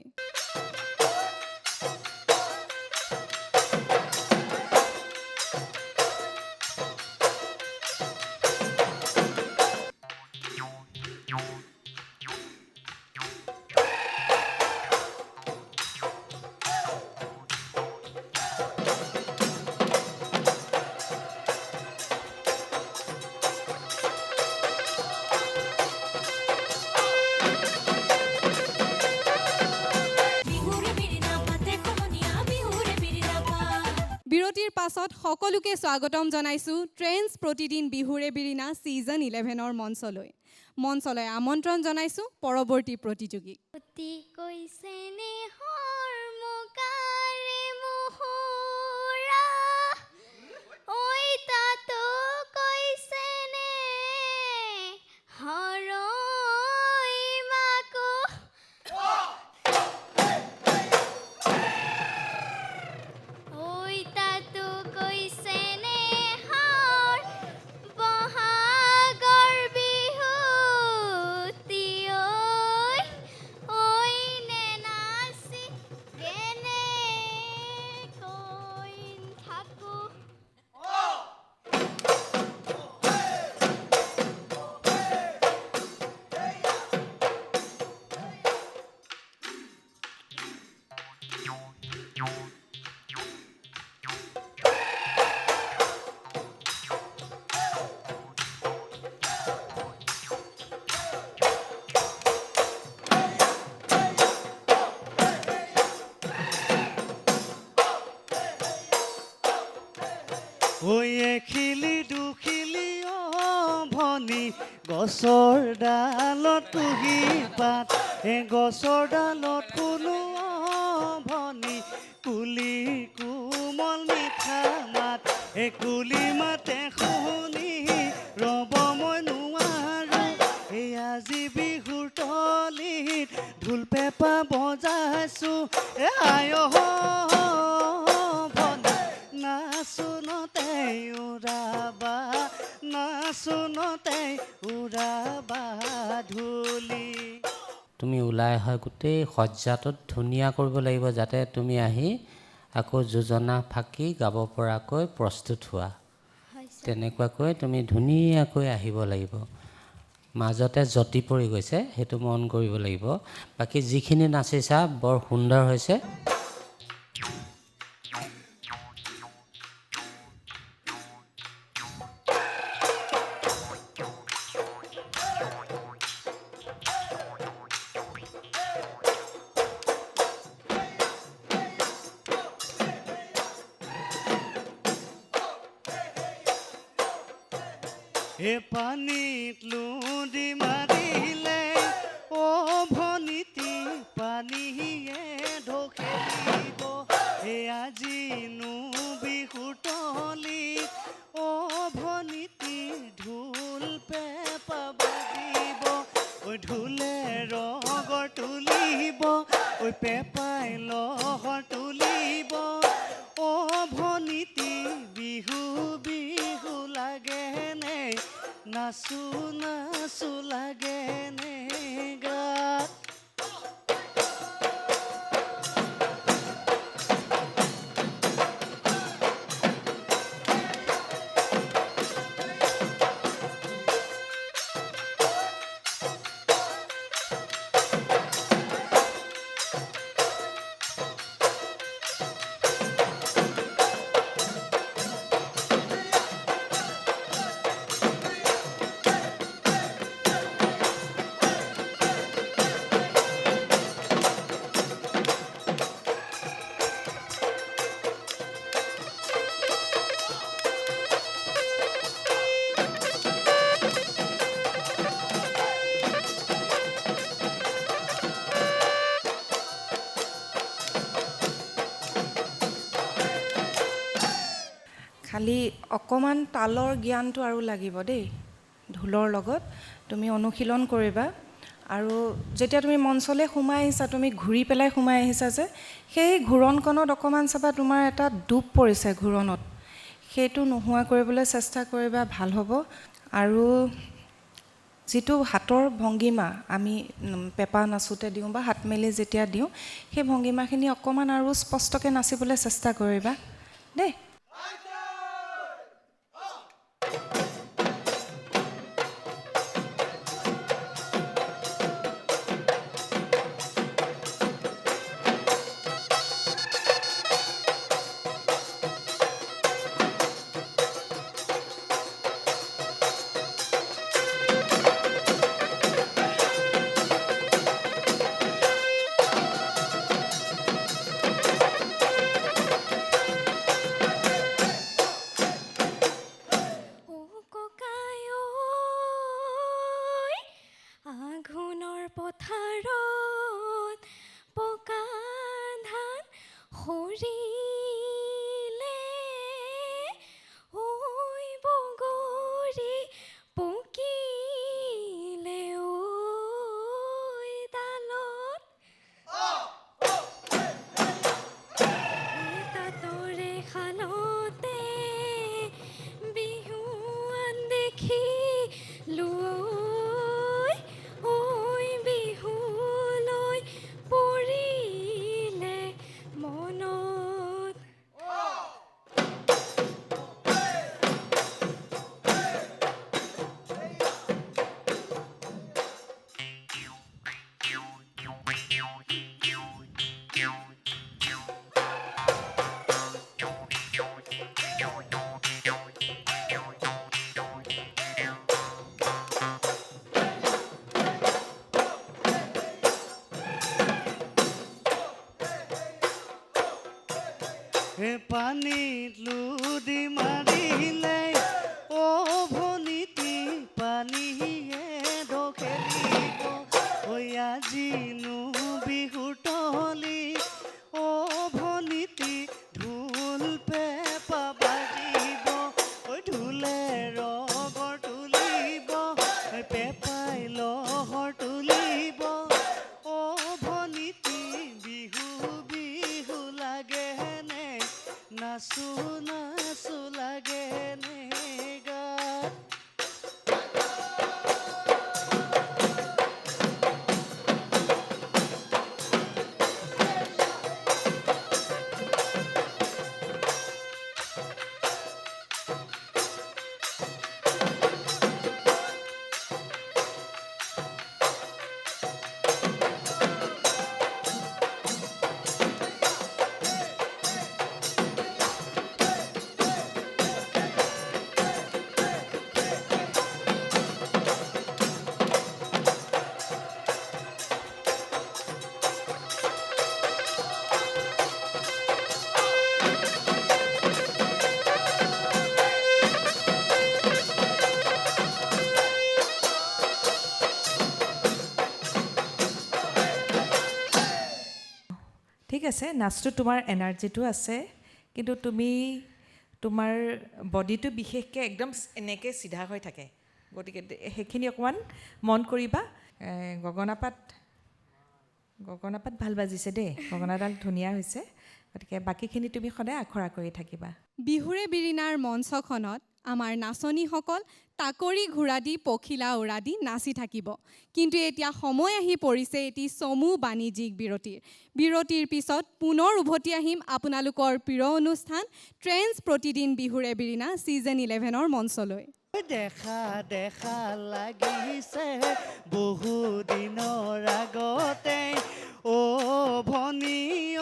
বিৰতিৰ পাছত সকলোকে স্বাগতম জনাইছোঁ ট্ৰেণ্ডছ প্ৰতিদিন বিহুৰে বিৰিণা ছিজন 11ৰ মঞ্চলৈ আমন্ত্ৰণ জনাইছোঁ পৰৱৰ্তী প্ৰতিযোগীক। অতি কৈছে নে হৰমুকাৰে মুহুৰা, ঐ তাতো কৈছে নে হৰৈ মাকো, ঐ তাতো কৈছে নে হৰ বহাগৰ বিহুতি, ঐ নে নাচি কেনে কইন থাকো। ঐ এখিলি দুখিলি ভনী গছৰ ডালত তুহি পাত, গছৰ ডালত কোনো ভনী কুলি কোমল মিঠা মাত, কুলি মাতে শুনি ৰ'ব মই নোৱাৰো, আজি বিহুৰ তলিত ঢোল পেঁপা বজাইছো, আই নাচোনতে উৰাবা, নাচোনতে উৰাবা ধূলি। তুমি ওলাই অহা গোটেই সজ্জাটোত ধুনীয়া কৰিব লাগিব, যাতে তুমি আহি আকৌ যোজনা ফাঁকি গাব পৰাকৈ প্ৰস্তুত হোৱা। তেনেকুৱাকৈ তুমি ধুনীয়াকৈ আহিব লাগিব। মাজতে জতি পৰি গৈছে, সেইটো মন কৰিব লাগিব। বাকী যিখিনি নাচিছা বৰ সুন্দৰ হৈছে। পানীত লুদি মাৰিলে ভনীতি পানীয়ে ঢোকিব, আজি বিহুৰ তলিত ভনীতি ঢোল পেঁপা বাজিব, ঢোলে ৰগৰ তুলিব, পেঁপাই লহৰ তুলিব, ভনীতি বিহু বিহু লাগেনে নাচো নাচো লাগেনে গাত। খালি অকণমান তালৰ জ্ঞানটো আৰু লাগিব দেই। ঢোলৰ লগত তুমি অনুশীলন কৰিবা আৰু যেতিয়া তুমি মঞ্চলৈ সোমাই আহিছা, তুমি ঘূৰি পেলাই সোমাই আহিছা যে, সেই ঘূৰণকণত অকণমান চাবা তোমাৰ এটা ডুব পৰিছে ঘূৰণত, সেইটো নোহোৱা কৰিবলৈ চেষ্টা কৰিবা, ভাল হ'ব। আৰু যিটো হাতৰ ভংগীমা আমি পেঁপা নাচোঁতে দিওঁ বা হাত মেলি যেতিয়া দিওঁ, সেই ভংগীমাখিনি অকণমান আৰু স্পষ্টকৈ নাচিবলৈ চেষ্টা কৰিবা দেই। আঘোণৰ পথাৰত পকা ধান সৰিলে, ঐ বগৰী পকিলে ঐ ডালত, তাতৰে শালতে বিহুৱান দেখিলো, ঐ বিহুলৈ পৰিলে মনত। পানীত লুদি মাৰিলে অ' ভনীতি পানীয়ে ঢকেলিব, ঐ আজিনো বিহুৰ তলি অ' ভনীতি ঢোল পেঁপা বাজিব, ঐ ঢোলে ৰগৰ তুলিব, পেঁপাই লহৰ তুলিব, অ' ভনীতি বিহু বিহু লাগে নে নাচো নাচো লাগে নে গাত। ঠিক আছে, নাচটো তোমাৰ এনাৰ্জিটো আছে, কিন্তু তুমি তোমাৰ বডিটো বিশেষকৈ একদম এনেকৈ চিধা হৈ থাকে, গতিকে সেইখিনি অকণমান মন কৰিবা। গগনাপাত ভাল বাজিছে দেই, গগনাডাল ধুনীয়া হৈছে, গতিকে বাকীখিনি তুমি সদায় আখৰা কৰি থাকিবা। বিহুৰে বিৰিণাৰ মঞ্চখনত আমাৰ নাচনীসকল তাকৰি ঘোঁৰা দি পখিলা উৰা দি নাচি থাকিব। কিন্তু এতিয়া সময় আহি পৰিছে এটি চমু বাণিজ্যিক বিৰতিৰ পিছত পুনৰ উভতি আহিম আপোনালোকৰ প্ৰিয় অনুষ্ঠান ট্ৰেন্স প্ৰতিদিন বিহুৰে বিৰিণা ছিজন 11ৰ মঞ্চলৈ। দেখা দেখা লাগিছে বহু দিনৰ আগতে অ' ভনী ঐ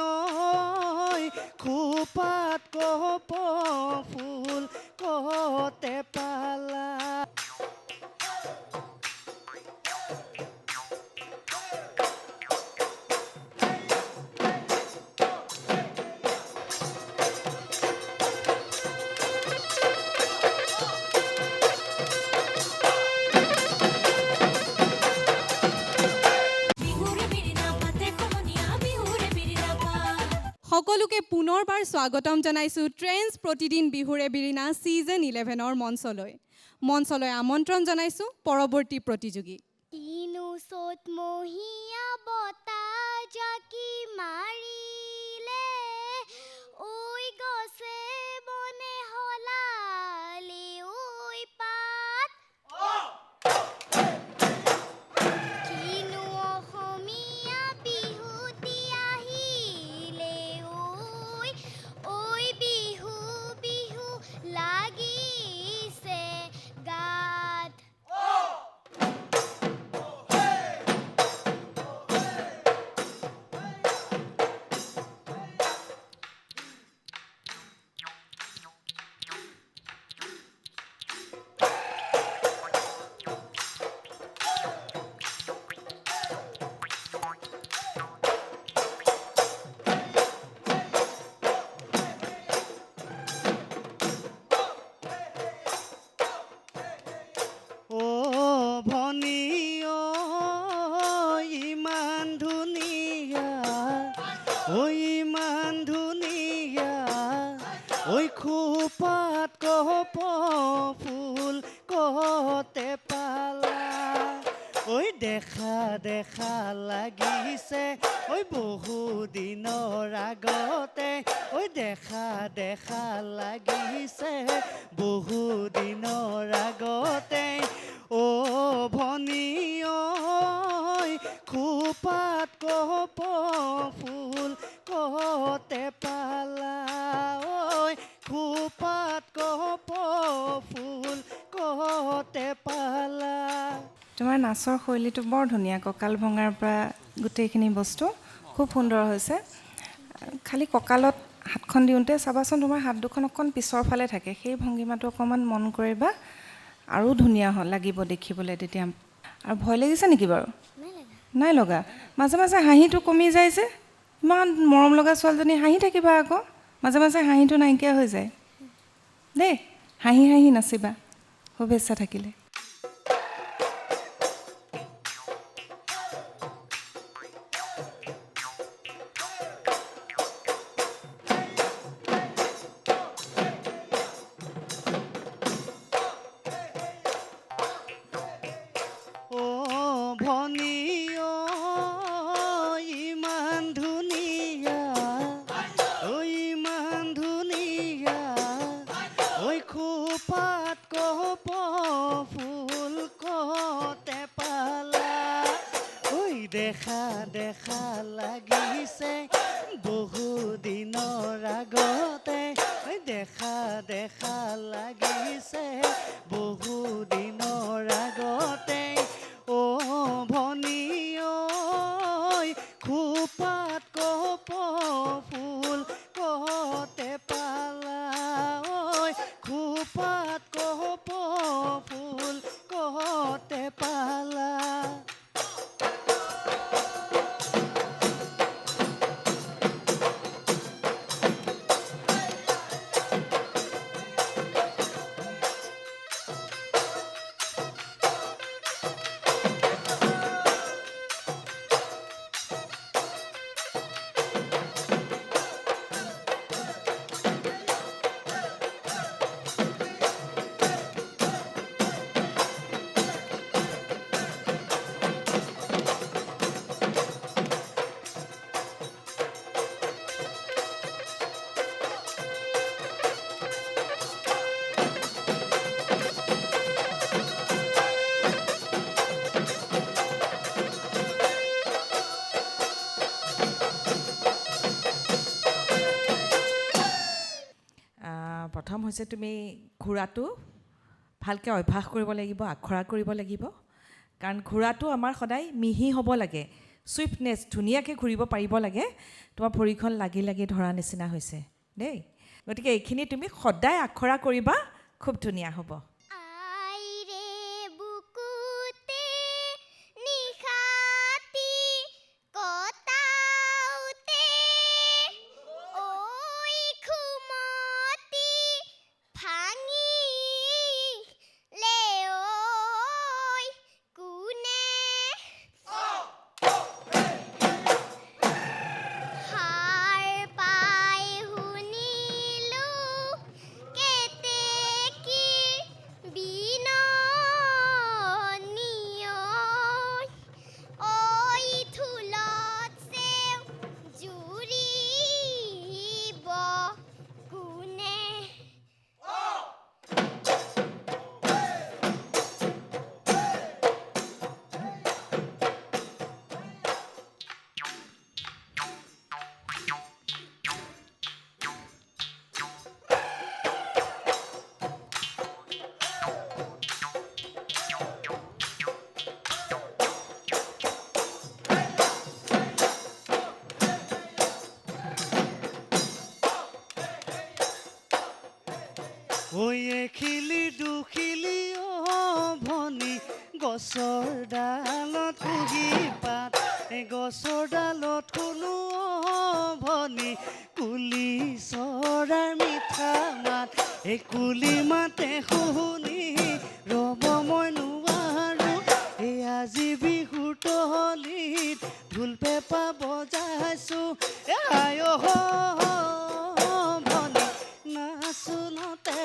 খোপাত কপ ফুল কতে পালা। সকলোকে পুনৰবাৰ স্বাগতম জনাইছোঁ ট্ৰেন্স প্ৰতিদিন বিহুৰে বিৰিণা ছিজন 11ৰ মঞ্চলৈ আমন্ত্ৰণ জনাইছোঁ পৰৱৰ্তী প্ৰতিযোগী। কিনো চ'তমহীয়া বতাহ জাকি মাৰিলে ঐ গছে বনে সলালে ঐ পাত কিনো অসমীয়া বিহুতি আহিলে ঐ বিহু বিহু লাগিছে গাত অ' ভনী অ' ইমান ধুনীয়া ঐ ইমান ধুনীয়া ঐ খোপাত কপ ফুল কতে পালা ঐ দেখা দেখা লাগিছে ঐ বহু দিনৰ আগতে ঐ দেখা দেখা লাগিছে বহু দিনৰ আগতে অ' ভনী ঐ খোপাত কপ ফুল কতে পালা ঐ খোপাত কপ ফুল কতে পালা তোমাৰ নাচৰ শৈলীটো বৰ ধুনীয়া, কঁকাল ভঙাৰ পৰা গোটেইখিনি বস্তু খুব সুন্দৰ হৈছে। খালি কঁকালত হাতখন দিওঁতে চাবাচোন তোমাৰ হাত দুখন অকণ পিছৰ ফালে থাকে, সেই ভংগীমাটো অকণমান মন কৰিবা, আৰু ধুনীয়া লাগিব দেখিবলৈ তেতিয়া। আৰু ভয় লাগিছে নেকি বাৰু? নাই লগা। মাজে মাজে হাঁহিটো কমি যায় যে, ইমান মৰম লগা ছোৱালীজনী, হাঁহি থাকিবা আকৌ, মাজে মাজে হাঁহিটো নাইকিয়া হৈ যায় দেই। হাঁহি হাঁহি নাচিবা। শুভেচ্ছা থাকিলে। অ' ভনী অ' ইমান ধুনীয়া ঐ ইমান ধুনীয়া ঐ খোপাত কপ ফুল কতে পালা ঐ দেখা দেখা লাগিছে বহু দিনৰ আগতে ঐ দেখা দেখা লাগিছে বহু দিনৰ আগতে অ' ভনী ঐ খোপাত কপ ফুল কতে পালা ঐ খোপাত কপ ফুল কতে পালা প্ৰথম হৈছে তুমি ঘোঁৰাটো ভালকৈ অভ্যাস কৰিব লাগিব, আখৰা কৰিব লাগিব। কাৰণ ঘোঁৰাটো আমাৰ সদায় মিহি হ'ব লাগে, চুইফটনেছ, ধুনীয়াকৈ ঘূৰিব পাৰিব লাগে। তোমাৰ ভৰিখন লাগি লাগি ধৰা নিচিনা হৈছে দেই। গতিকে এইখিনি তুমি সদায় আখৰা কৰিবা, খুব ধুনীয়া হ'ব। আইৰে বুকুতে নিশাতি কটাওতে ঐ খুমতি ভাঙিলে ঐ কোনে সাৰ পাই শুনিলোঁ কেতেকীৰ দেখিলি দুখিলি ভনী গছৰ ডালত কুহি পাত গছৰ ডালত কোনো ভনী কুলি চৰাৰ মিঠা মাত কুলি মাতে শুনি ৰ'ব মই নোৱাৰো আজি বিহুৰ তলিত ঢোল পেঁপা বজাইছো আই ভনী নাচোনতে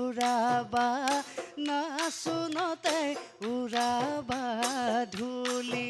উৰাবা নাচোনতে উৰাবা ধূলি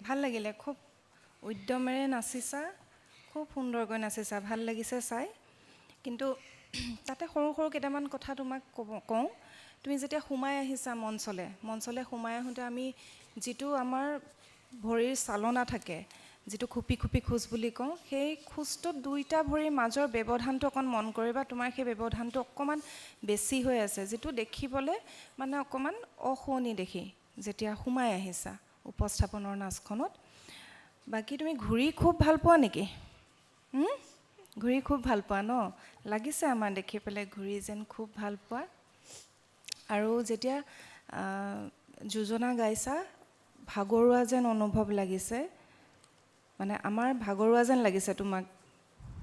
ভাল লাগিলে খুব উদ্যমেৰে নাচিছা খুব সুন্দৰকৈ নাচিছা ভাল লাগিছে চাই কিন্তু তাতে সৰু সৰু কেইটামান কথা তোমাক কওঁ তুমি যেতিয়া সোমাই আহিছা মঞ্চলে সোমাই আহোঁতে আমি যিটো আমাৰ ভৰিৰ চালনা থাকে যিটো খুপি খুপি খোজ বুলি কওঁ সেই খোজটোত দুইটা ভৰিৰ মাজৰ ব্যৱধানটো অকণ মন কৰিবা তোমাৰ সেই ব্যৱধানটো অকণমান বেছি হৈ আছে যিটো দেখিবলৈ মানে অকণমান অশুৱনি দেখি যেতিয়া সোমাই আহিছা উপস্থাপনৰ নাচখনত বাকী তুমি ঘূৰি খুব ভাল পোৱা নেকি ঘূৰি খুব ভাল পোৱা ন লাগিছে আমাৰ দেখি পেলাই ঘূৰি যেন খুব ভাল পোৱা আৰু যেতিয়া যোজনা গাইছা ভাগৰুৱা যেন অনুভৱ লাগিছে মানে আমাৰ ভাগৰুৱা যেন লাগিছে তোমাক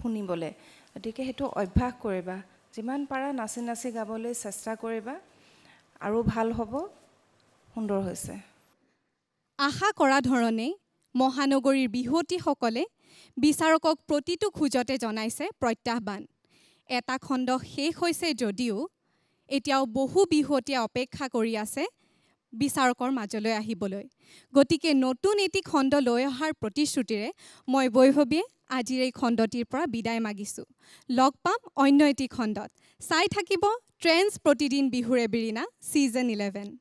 শুনিবলৈ গতিকে সেইটো অভ্যাস কৰিবা যিমান পাৰা নাচি নাচি গাবলৈ চেষ্টা কৰিবা আৰু ভাল হ'ব সুন্দৰ হৈছে আশা কৰা ধৰণে মহানগৰীৰ বিহুৱতীসকলে বিচাৰকক প্ৰতিটো খোজতে জনাইছে প্ৰত্যাহ্বান এটা খণ্ড শেষ হৈছে যদিও এতিয়াও বহু বিহুৱতীয়ে অপেক্ষা কৰি আছে বিচাৰকৰ মাজলৈ আহিবলৈ গতিকে নতুন এটি খণ্ড লৈ অহাৰ প্ৰতিশ্ৰুতিৰে মই বৈভৱীয়ে আজিৰ এই খণ্ডটিৰ পৰা বিদায় মাগিছোঁ লগ পাম অন্য এটি খণ্ডত চাই থাকিব ট্ৰেণ্ডছ প্ৰতিদিন বিহুৰে বিৰিণা ছিজন 11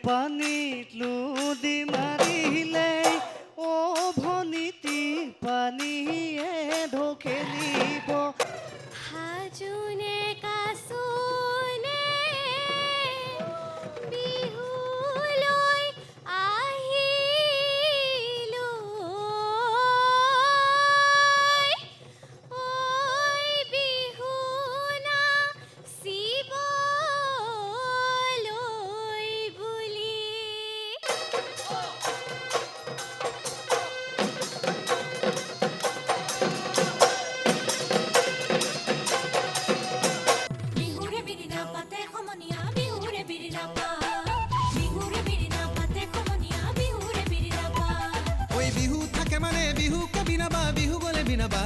পানীত লুদি মাৰিলে ভনীতি পানীয়ে ঢকেলিব হাজোনে কাচোনে বিহুলৈ আহিলো ঐ বিহু নাচিবলৈ বুলি বিহু থাকে মানে বিহু কবি নাবা বিহু গলে বিনাবা